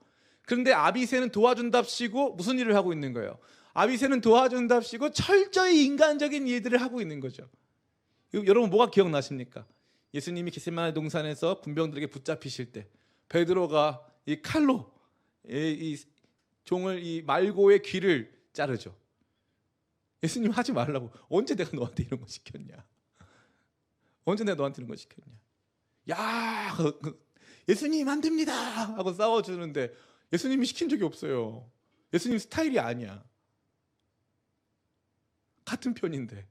[SPEAKER 1] 그런데 아비새는 도와준답시고 무슨 일을 하고 있는 거예요? 아비새는 도와준답시고 철저히 인간적인 일들을 하고 있는 거죠. 여러분 뭐가 기억나십니까? 예수님이 겟세마네 동산에서 군병들에게 붙잡히실 때 베드로가 이 칼로 이 종을 이 말고의 귀를 자르죠. 예수님 하지 말라고. 언제 내가 너한테 이런 거 시켰냐? 언제 내가 너한테 이런 거 시켰냐? 야, 예수님 안 됩니다 하고 싸워주는데 예수님이 시킨 적이 없어요. 예수님 스타일이 아니야. 같은 편인데.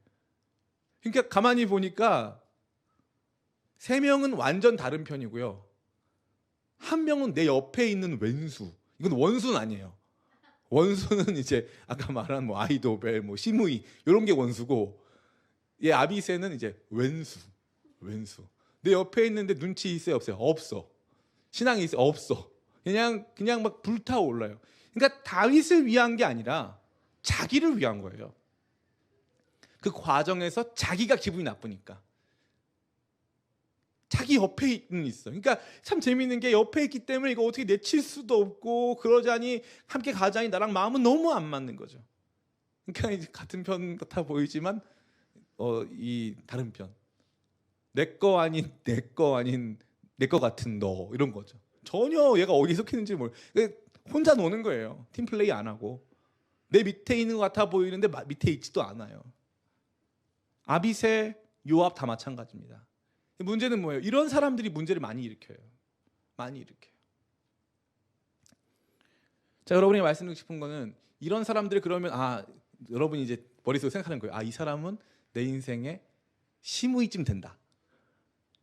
[SPEAKER 1] 그러니까 가만히 보니까 3명은 완전 다른 편이고요. 1명은 내 옆에 있는 왼수. 이건 원수는 아니에요. 원수는 이제 아까 말한 뭐 아히도벨, 뭐 시므이 이런 게 원수고, 얘 아비새는 이제 왼수. 내 옆에 있는데 눈치 있어요, 없어요? 없어. 신앙이 있어요? 없어. 그냥 막 불타올라요. 그러니까 다윗을 위한 게 아니라 자기를 위한 거예요. 그 과정에서 자기가 기분이 나쁘니까. 자기 옆에 있어. 그러니까 참 재밌는 게 옆에 있기 때문에 이거 어떻게 내칠 수도 없고 그러자니 함께 가자니 나랑 마음은 너무 안 맞는 거죠. 그러니까 같은 편 같아 보이지만 이 다른 편. 내 거 아닌 내 거 같은 너 이런 거죠. 전혀 얘가 어디에 속했는지 혼자 노는 거예요. 팀플레이 안 하고. 내 밑에 있는 것 같아 보이는데 밑에 있지도 않아요. 아비새, 요압 다 마찬가지입니다. 문제는 뭐예요? 이런 사람들이 문제를 많이 일으켜요. 자, 여러분이 말씀드리고 싶은 거는 이런 사람들이 그러면 여러분이 이제 머릿속에 생각하는 거예요. 이 사람은 내 인생에 시므이쯤 된다.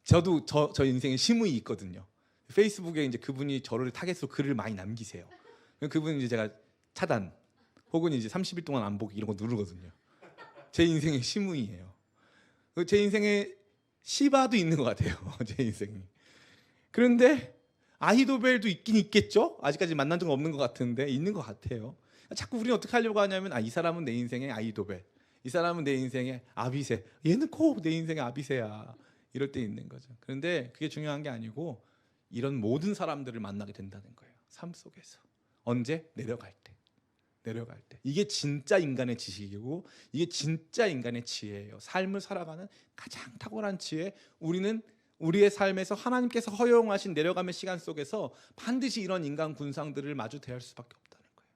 [SPEAKER 1] 저도 저 인생에 시므이 있거든요. 페이스북에 이제 그분이 저를 타겟으로 글을 많이 남기세요. 그분 이제 제가 차단 혹은 이제 30일 동안 안 보기 이런 거 누르거든요. 제 인생의 시므이에요. 제 인생에 시바도 있는 것 같아요. 제 인생이. 그런데 아히도벨도 있긴 있겠죠. 아직까지 만난 적 없는 것 같은데 있는 것 같아요. 자꾸 우리는 어떻게 하려고 하냐면 이 사람은 내 인생의 아히도벨, 이 사람은 내 인생의 아비세, 얘는 꼭 내 인생의 아비세야, 이럴 때 있는 거죠. 그런데 그게 중요한 게 아니고 이런 모든 사람들을 만나게 된다는 거예요. 삶 속에서. 언제? 내려갈 때. 이게 진짜 인간의 지식이고 이게 진짜 인간의 지혜예요. 삶을 살아가는 가장 탁월한 지혜. 우리는 우리의 삶에서 하나님께서 허용하신 내려감의 시간 속에서 반드시 이런 인간 군상들을 마주 대할 수밖에 없다는 거예요.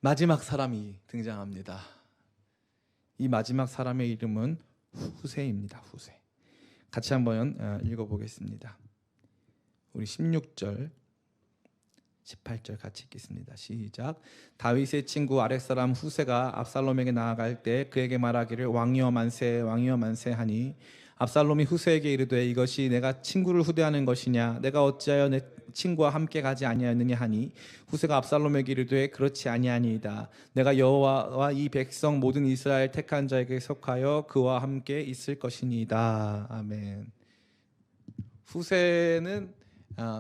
[SPEAKER 1] 마지막 사람이 등장합니다. 이 마지막 사람의 이름은 후세입니다. 후세. 같이 한번 읽어보겠습니다. 우리 16절 18절 같이 읽겠습니다. 시작. 다윗의 친구 아렉사람 후세가 압살롬에게 나아갈 때 그에게 말하기를 왕이여 만세 왕이여 만세 하니 압살롬이 후세에게 이르되 이것이 내가 친구를 후대하는 것이냐 내가 어찌하여 내 친구와 함께 가지 아니하였느냐 하니 후세가 압살롬에게 이르되 그렇지 아니하니이다. 내가 여호와와 이 백성 모든 이스라엘 택한 자에게 속하여 그와 함께 있을 것이니이다. 아멘. 후세는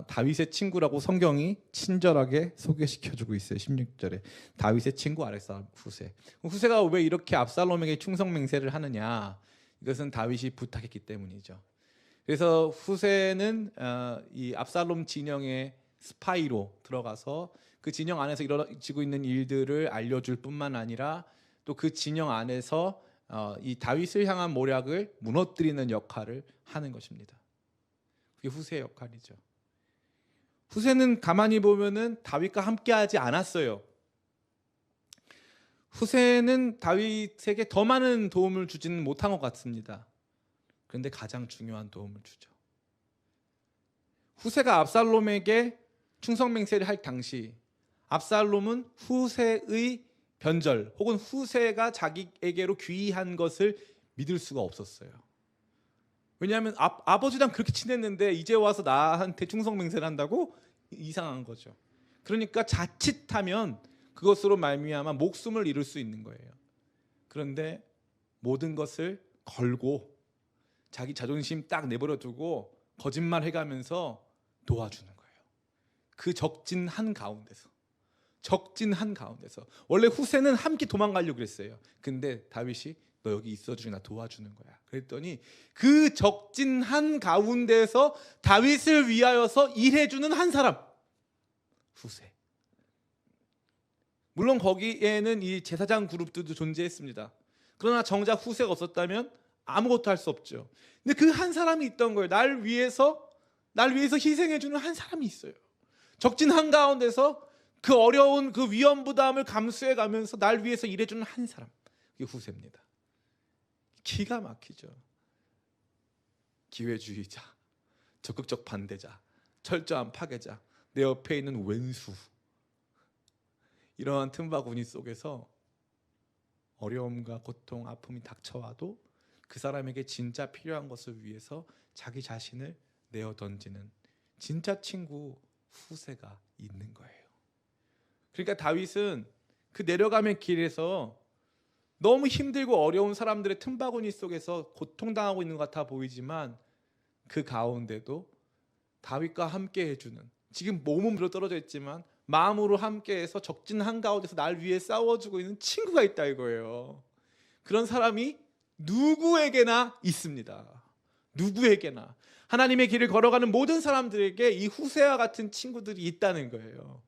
[SPEAKER 1] 다윗의 친구라고 성경이 친절하게 소개시켜주고 있어요. 16절에 다윗의 친구 아렉사람 후세. 후세가 왜 이렇게 압살롬에게 충성맹세를 하느냐? 이것은 다윗이 부탁했기 때문이죠. 그래서 후세는 이 압살롬 진영의 스파이로 들어가서 그 진영 안에서 이루어지고 있는 일들을 알려줄 뿐만 아니라 또 그 진영 안에서 이 다윗을 향한 모략을 무너뜨리는 역할을 하는 것입니다. 그게 후세의 역할이죠. 후세는 가만히 보면은 다윗과 함께하지 않았어요. 후세는 다윗에게 더 많은 도움을 주지는 못한 것 같습니다. 그런데 가장 중요한 도움을 주죠. 후세가 압살롬에게 충성맹세를 할 당시 압살롬은 후세의 변절 혹은 후세가 자기에게로 귀의한 것을 믿을 수가 없었어요. 왜냐하면 아버지랑 그렇게 친했는데 이제 와서 나한테 충성맹세를 한다고? 이상한 거죠. 그러니까 자칫하면 그것으로 말미암아 목숨을 잃을 수 있는 거예요. 그런데 모든 것을 걸고 자기 자존심 딱 내버려 두고 거짓말 해가면서 도와주는 거예요. 그 적진한 가운데서. 원래 후세는 함께 도망가려고 그랬어요. 근데 다윗이 너 여기 있어주지 나 도와주는 거야. 그랬더니 그 적진한 가운데서 다윗을 위하여서 일해주는 한 사람, 후세. 물론 거기에는 이 제사장 그룹들도 존재했습니다. 그러나 정작 후세가 없었다면 아무것도 할 수 없죠. 근데 그 한 사람이 있던 거예요. 날 위해서 희생해주는 한 사람이 있어요. 적진한 가운데서 그 어려운 그 위험 부담을 감수해가면서 날 위해서 일해주는 한 사람, 그게 후세입니다. 기가 막히죠. 기회주의자, 적극적 반대자, 철저한 파괴자, 내 옆에 있는 왼수. 이러한 틈바구니 속에서 어려움과 고통, 아픔이 닥쳐와도 그 사람에게 진짜 필요한 것을 위해서 자기 자신을 내어 던지는 진짜 친구 후세가 있는 거예요. 그러니까 다윗은 그 내려가는 길에서 너무 힘들고 어려운 사람들의 틈바구니 속에서 고통당하고 있는 것 같아 보이지만 그 가운데도 다윗과 함께 해주는, 지금 몸은 물어 떨어져 있지만 마음으로 함께해서 적진 한가운데서 날 위해 싸워주고 있는 친구가 있다 이거예요. 그런 사람이 누구에게나 있습니다. 누구에게나. 하나님의 길을 걸어가는 모든 사람들에게 이 후세와 같은 친구들이 있다는 거예요.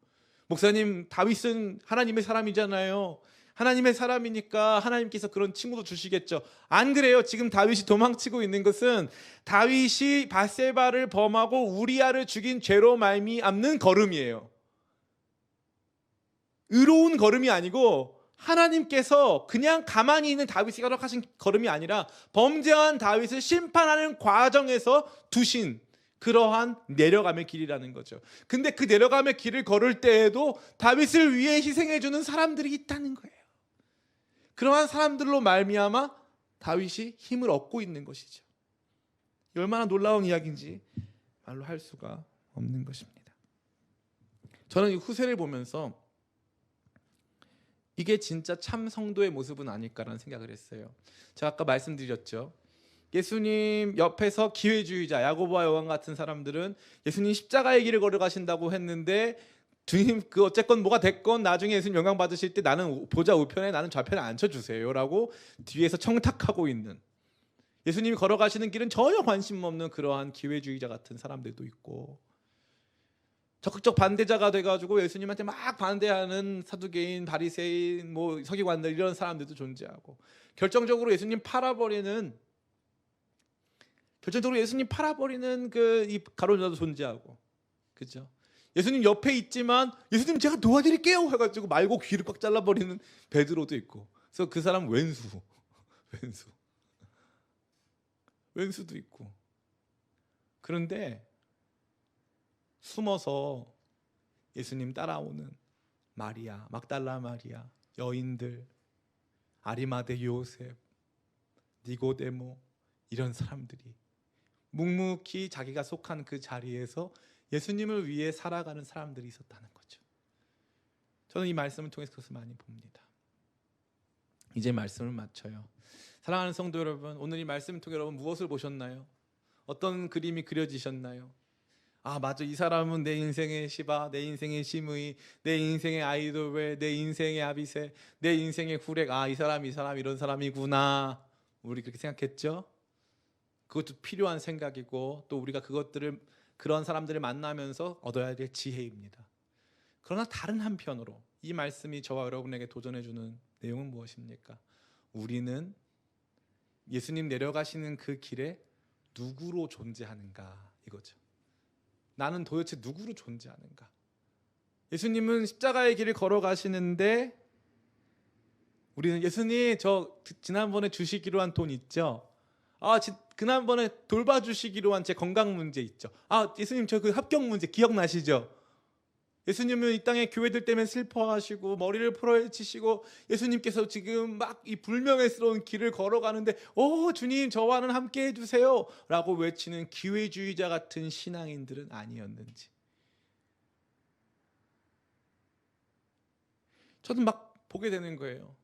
[SPEAKER 1] 목사님, 다윗은 하나님의 사람이잖아요. 하나님의 사람이니까 하나님께서 그런 친구도 주시겠죠. 안 그래요. 지금 다윗이 도망치고 있는 것은 다윗이 밧세바를 범하고 우리아를 죽인 죄로 말미암는 걸음이에요. 의로운 걸음이 아니고 하나님께서 그냥 가만히 있는 다윗이 허락하신 걸음이 아니라 범죄한 다윗을 심판하는 과정에서 두신 그러한 내려감의 길이라는 거죠. 근데 그 내려감의 길을 걸을 때에도 다윗을 위해 희생해주는 사람들이 있다는 거예요. 그러한 사람들로 말미암아 다윗이 힘을 얻고 있는 것이죠. 얼마나 놀라운 이야기인지 말로 할 수가 없는 것입니다. 저는 이 후세를 보면서 이게 진짜 참 성도의 모습은 아닐까라는 생각을 했어요. 제가 아까 말씀드렸죠. 예수님 옆에서 기회주의자 야고보와 요한 같은 사람들은 예수님 십자가의 길을 걸어가신다고 했는데 주님 그 어쨌건 뭐가 됐건 나중에 예수님 영광 받으실 때 나는 보좌 우편에 나는 좌편에 앉혀주세요라고 뒤에서 청탁하고 있는, 예수님이 걸어가시는 길은 전혀 관심 없는 그러한 기회주의자 같은 사람들도 있고, 적극적 반대자가 돼가지고 예수님한테 막 반대하는 사두개인, 바리새인, 뭐 서기관들 이런 사람들도 존재하고, 결정적으로 예수님 팔아버리는 그 이 가룟유다도 존재하고, 그죠? 예수님 옆에 있지만 예수님 제가 도와드릴게요 해가지고 말고 귀를 꽉 잘라버리는 베드로도 있고, 그래서 그 사람 왼수도 있고. 그런데 숨어서 예수님 따라오는 마리아, 막달라 마리아, 여인들, 아리마대 요셉, 니고데모, 이런 사람들이 묵묵히 자기가 속한 그 자리에서 예수님을 위해 살아가는 사람들이 있었다는 거죠. 저는 이 말씀을 통해서 그것을 많이 봅니다. 이제 말씀을 마쳐요. 사랑하는 성도 여러분, 오늘 이 말씀을 통해 여러분 무엇을 보셨나요? 어떤 그림이 그려지셨나요? 아 맞아, 이 사람은 내 인생의 시바, 내 인생의 시므이, 내 인생의 아이돌벨, 내 인생의 아비세, 내 인생의 후렉, 아 이 사람 이런 사람이구나. 우리 그렇게 생각했죠? 그것도 필요한 생각이고, 또 우리가 그런 사람들을 만나면서 얻어야 될 지혜입니다. 그러나 다른 한편으로 이 말씀이 저와 여러분에게 도전해주는 내용은 무엇입니까? 우리는 예수님 내려가시는 그 길에 누구로 존재하는가, 이거죠. 나는 도대체 누구로 존재하는가? 예수님은 십자가의 길을 걸어가시는데 우리는 예수님 저 지난번에 주시기로 한 돈 있죠? 지난번에 돌봐주시기로 한 제 건강 문제 있죠? 예수님 저 그 합격 문제 기억나시죠? 예수님은 이 땅에 교회들 때문에 슬퍼하시고 머리를 풀어헤치시고 예수님께서 지금 막 이 불명예스러운 길을 걸어가는데 주님 저와는 함께 해주세요 라고 외치는 기회주의자 같은 신앙인들은 아니었는지, 저는 막 보게 되는 거예요.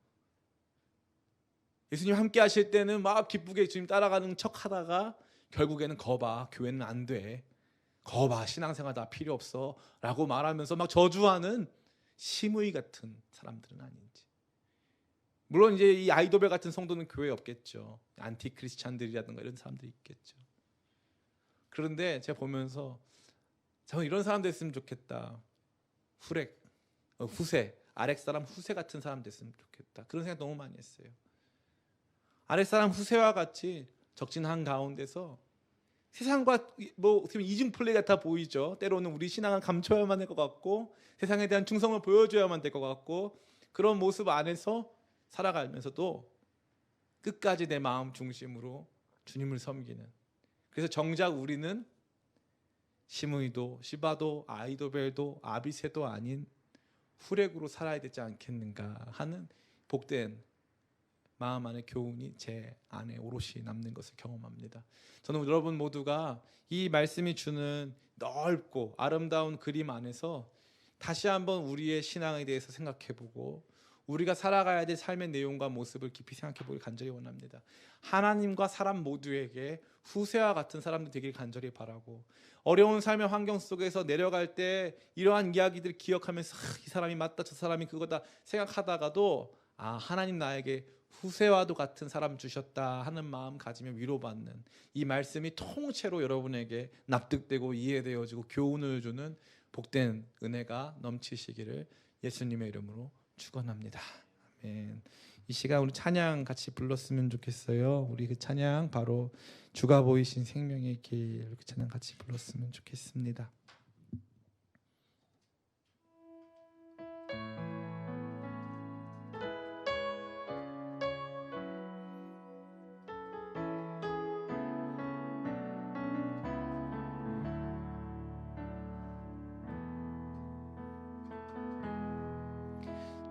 [SPEAKER 1] 예수님 함께 하실 때는 막 기쁘게 예수님 따라가는 척 하다가 결국에는 거봐 교회는 안 돼, 거봐 신앙생활 다 필요 없어 라고 말하면서 막 저주하는 시므이 같은 사람들은 아닌지. 물론 이제 이 아이도벨 같은 성도는 교회에 없겠죠. 안티크리스찬들이라든가 이런 사람들이 있겠죠. 그런데 제가 보면서 저는 이런 사람 됐으면 좋겠다. 후세, 아랫사람 후세 같은 사람 됐으면 좋겠다. 그런 생각 너무 많이 했어요. 아랫사람 후세와 같이 적진한 가운데서 세상과 뭐 어떻게 보면 이중 플레이 같아 보이죠. 때로는 우리 신앙을 감춰야만 할 것 같고 세상에 대한 충성을 보여줘야만 될 것 같고, 그런 모습 안에서 살아가면서도 끝까지 내 마음 중심으로 주님을 섬기는, 그래서 정작 우리는 시므이도 시바도 아이도벨도 아비새도 아닌 후렉으로 살아야 되지 않겠는가 하는 복된 마음 안에 교훈이 제 안에 오롯이 남는 것을 경험합니다. 저는 여러분 모두가 이 말씀이 주는 넓고 아름다운 그림 안에서 다시 한번 우리의 신앙에 대해서 생각해보고 우리가 살아가야 될 삶의 내용과 모습을 깊이 생각해보길 간절히 원합니다. 하나님과 사람 모두에게 후세와 같은 사람들 되길 간절히 바라고, 어려운 삶의 환경 속에서 내려갈 때 이러한 이야기들을 기억하면서 이 사람이 맞다 저 사람이 그거다 생각하다가도 하나님 나에게 후세와도 같은 사람 주셨다 하는 마음 가지면 위로받는 이 말씀이 통째로 여러분에게 납득되고 이해되어지고 교훈을 주는 복된 은혜가 넘치시기를 예수님의 이름으로 축원합니다. 아멘. 이 시간 우리 찬양 같이 불렀으면 좋겠어요. 우리 그 찬양 바로 주가 보이신 생명의 길, 그 찬양 같이 불렀으면 좋겠습니다.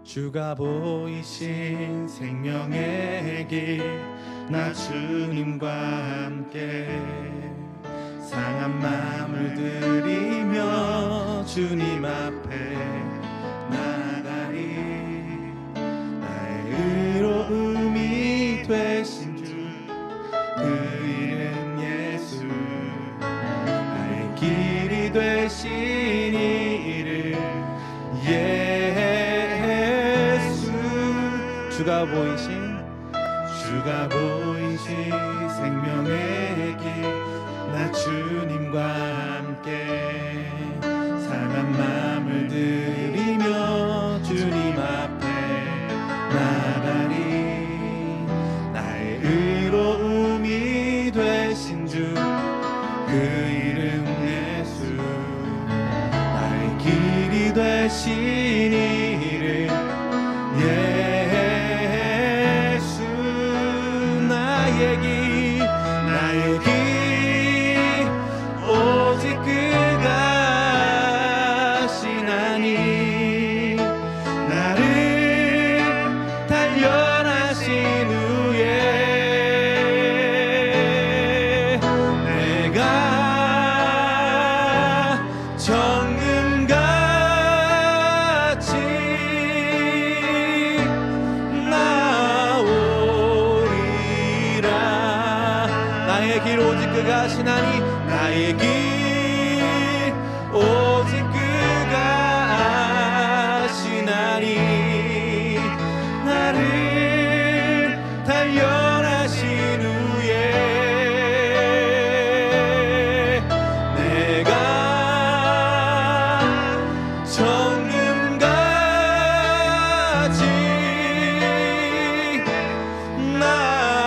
[SPEAKER 3] 주가 보이신 생명의 길, 나 주님과 함께 상한 마음을 들이며 주님 앞에 나아가리.
[SPEAKER 1] 주가 보이신
[SPEAKER 3] 생명의 길 나 주님과 함께 상한 마음을 들이며 주님 앞에 나가리. 나의 의로움이 되신 주 그 이름 예수, 나의 길이 되신 이름 예수. 나의 길 오직 그가 하시나니. 나를 단련하신 후에 내가 정금같이 나오리라. 나의 길 오직 그가 하시나니. 나의 길 오직 그가 하시나니. 나를 단련하신 후에 내가 정금같이 나오리라.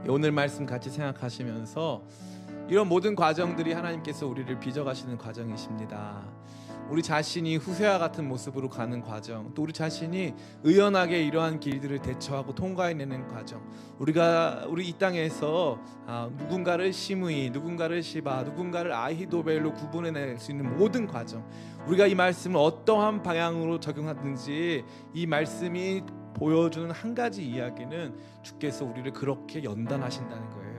[SPEAKER 1] 오늘 말씀 같이 생각하시면서 이런 모든 과정들이 하나님께서 우리를 빚어가시는 과정이십니다. 우리 자신이 후세와 같은 모습으로 가는 과정, 또 우리 자신이 의연하게 이러한 길들을 대처하고 통과해내는 과정, 우리 이 땅에서 누군가를 시므이, 누군가를 시바, 누군가를 아히도벨로 구분해낼 수 있는 모든 과정, 우리가 이 말씀을 어떠한 방향으로 적용하든지 이 말씀이 보여주는 한 가지 이야기는 주께서 우리를 그렇게 연단하신다는 거예요.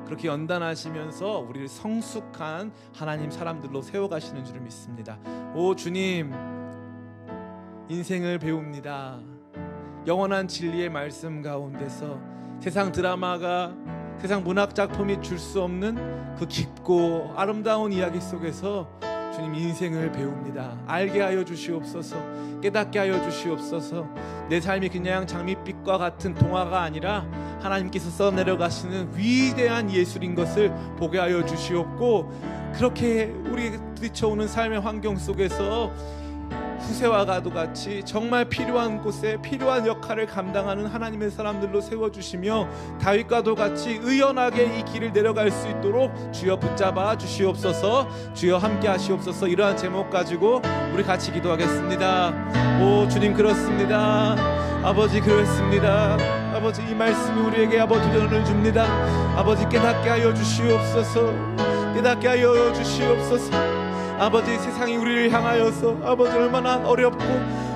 [SPEAKER 1] 그렇게 연단하시면서 우리를 성숙한 하나님 사람들로 세워가시는 줄을 믿습니다. 오 주님, 인생을 배웁니다. 영원한 진리의 말씀 가운데서 세상 드라마가, 세상 문학 작품이 줄 수 없는 그 깊고 아름다운 이야기 속에서 주님 인생을 배웁니다. 알게 하여 주시옵소서. 깨닫게 하여 주시옵소서. 내 삶이 그냥 장밋빛과 같은 동화가 아니라 하나님께서 써내려가시는 위대한 예술인 것을 보게 하여 주시옵고, 그렇게 우리 부딪혀오는 삶의 환경 속에서 후세와가도 같이 정말 필요한 곳에 필요한 역할을 감당하는 하나님의 사람들로 세워주시며, 다윗과도 같이 의연하게 이 길을 내려갈 수 있도록 주여 붙잡아 주시옵소서. 주여 함께 하시옵소서. 이러한 제목 가지고 우리 같이 기도하겠습니다. 오 주님, 그렇습니다. 아버지, 그렇습니다. 아버지, 이 말씀이 우리에게 아버지 도전을 줍니다. 아버지, 깨닫게 하여 주시옵소서. 깨닫게 하여 주시옵소서. 아버지, 세상이 우리를 향하여서 아버지 얼마나 어렵고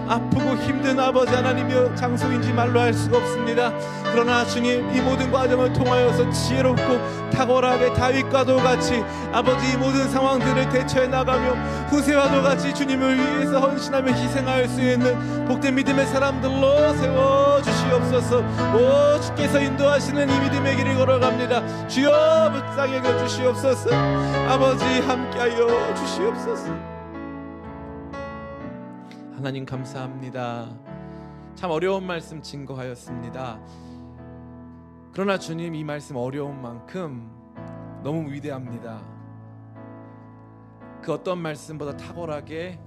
[SPEAKER 1] 아프고 힘든 아버지 하나님이여 장소인지 말로 할 수가 없습니다. 그러나 주님, 이 모든 과정을 통하여서 지혜롭고 탁월하게 다윗과도 같이 아버지 이 모든 상황들을 대처해 나가며 후세와도 같이 주님을 위해서 헌신하며 희생할 수 있는 복된 믿음의 사람들로 세워주시옵소서. 오 주께서 인도하시는 이 믿음의 길을 걸어갑니다. 주여 붙잡게 해 주시옵소서. 아버지 함께하여 주시옵소서. 하나님 감사합니다. 참 어려운 말씀 증거하였습니다. 그러나 주님, 이 말씀 어려운 만큼 너무 위대합니다. 그 어떤 말씀보다 탁월하게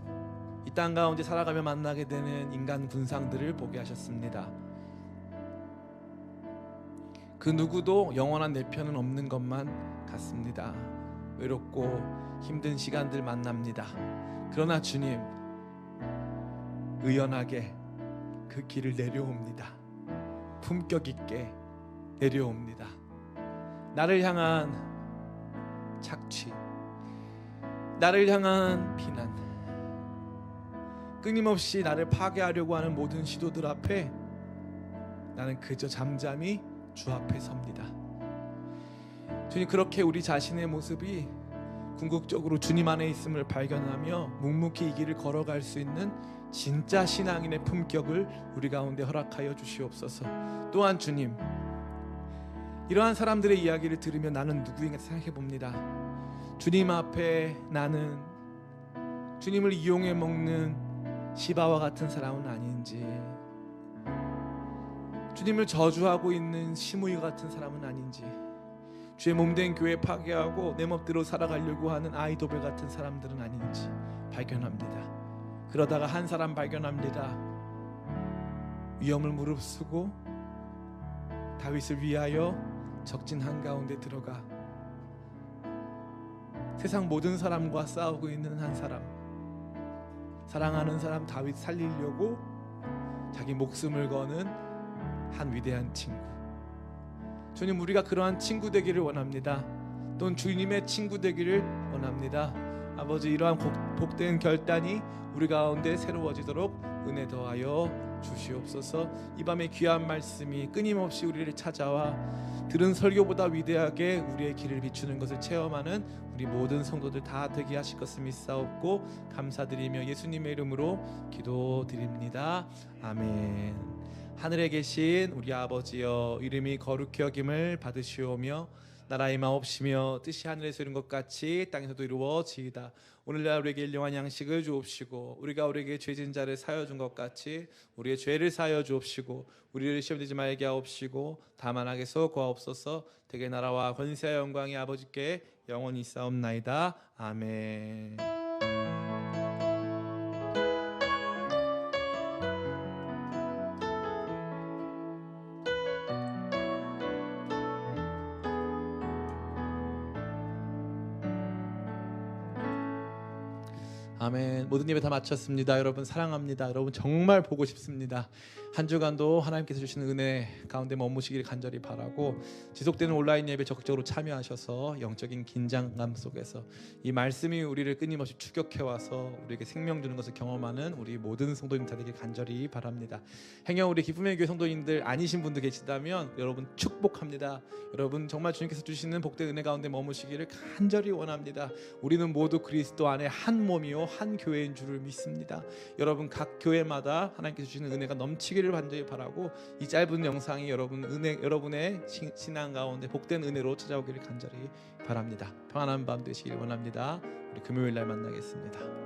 [SPEAKER 1] 이 땅 가운데 살아가며 만나게 되는 인간 군상들을 보게 하셨습니다. 그 누구도 영원한 내 편은 없는 것만 같습니다. 외롭고 힘든 시간들 만납니다. 그러나 주님, 의연하게 그 길을 내려옵니다. 품격 있게 내려옵니다. 나를 향한 착취, 나를 향한 비난, 끊임없이 나를 파괴하려고 하는 모든 시도들 앞에 나는 그저 잠잠히 주 앞에 섭니다. 주님, 그렇게 우리 자신의 모습이 궁극적으로 주님 안에 있음을 발견하며 묵묵히 이 길을 걸어갈 수 있는 진짜 신앙인의 품격을 우리 가운데 허락하여 주시옵소서. 또한 주님, 이러한 사람들의 이야기를 들으며 나는 누구인가 생각해 봅니다. 주님 앞에 나는 주님을 이용해 먹는 시바와 같은 사람은 아닌지, 주님을 저주하고 있는 시므이 같은 사람은 아닌지, 주의 몸된 교회 파괴하고 내 멋대로 살아가려고 하는 아이도벨 같은 사람들은 아닌지 발견합니다. 그러다가 한 사람 발견합니다. 위험을 무릅쓰고 다윗을 위하여 적진 한가운데 들어가 세상 모든 사람과 싸우고 있는 한 사람, 사랑하는 사람 다윗 살리려고 자기 목숨을 거는 한 위대한 친구. 주님, 우리가 그러한 친구 되기를 원합니다. 또는 주님의 친구 되기를 원합니다. 아버지, 이러한 복된 결단이 우리 가운데 새로워지도록 은혜 더하여 주시옵소서. 이 밤에 귀한 말씀이 끊임없이 우리를 찾아와 들은 설교보다 위대하게 우리의 길을 비추는 것을 체험하는 우리 모든 성도들 다 되게 하실 것을 믿사옵고 감사드리며 예수님의 이름으로 기도드립니다. 아멘. 하늘에 계신 우리 아버지여, 이름이 거룩히 여김을 받으시오며 나라의 마옵시며 뜻이 하늘에서 이룬 것 같이 땅에서도 이루어지이다. 오늘날 우리에게 일용할 양식을 주옵시고 우리가 우리에게 죄진 자를 사하여 준 것 같이 우리의 죄를 사하여 주옵시고 우리를 시험에 들지 말게 하옵시고 다만 악에서 구하옵소서. 대개 나라와 권세와 영광이 아버지께 영원히 있사옵나이다. 아멘. 아멘. 모든 예배 다 마쳤습니다. 여러분 사랑합니다. 여러분 정말 보고 싶습니다. 한 주간도 하나님께서 주시는 은혜 가운데 머무시기를 간절히 바라고, 지속되는 온라인 예배 적극적으로 참여하셔서 영적인 긴장감 속에서 이 말씀이 우리를 끊임없이 추격해와서 우리에게 생명 주는 것을 경험하는 우리 모든 성도님 다 되길 간절히 바랍니다. 행여 우리 기쁨의 교회 성도님들 아니신 분들 계시다면 여러분 축복합니다. 여러분 정말 주님께서 주시는 복된 은혜 가운데 머무시기를 간절히 원합니다. 우리는 모두 그리스도 안에 한 몸이요 한 교회인 줄을 믿습니다. 여러분 각 교회마다 하나님께서 주시는 은혜가 넘치기를 간절히 바라고, 이 짧은 영상이 여러분의 신앙 가운데 복된 은혜로 찾아오기를 간절히 바랍니다. 평안한 밤 되시길 원합니다. 우리 금요일 날 만나겠습니다.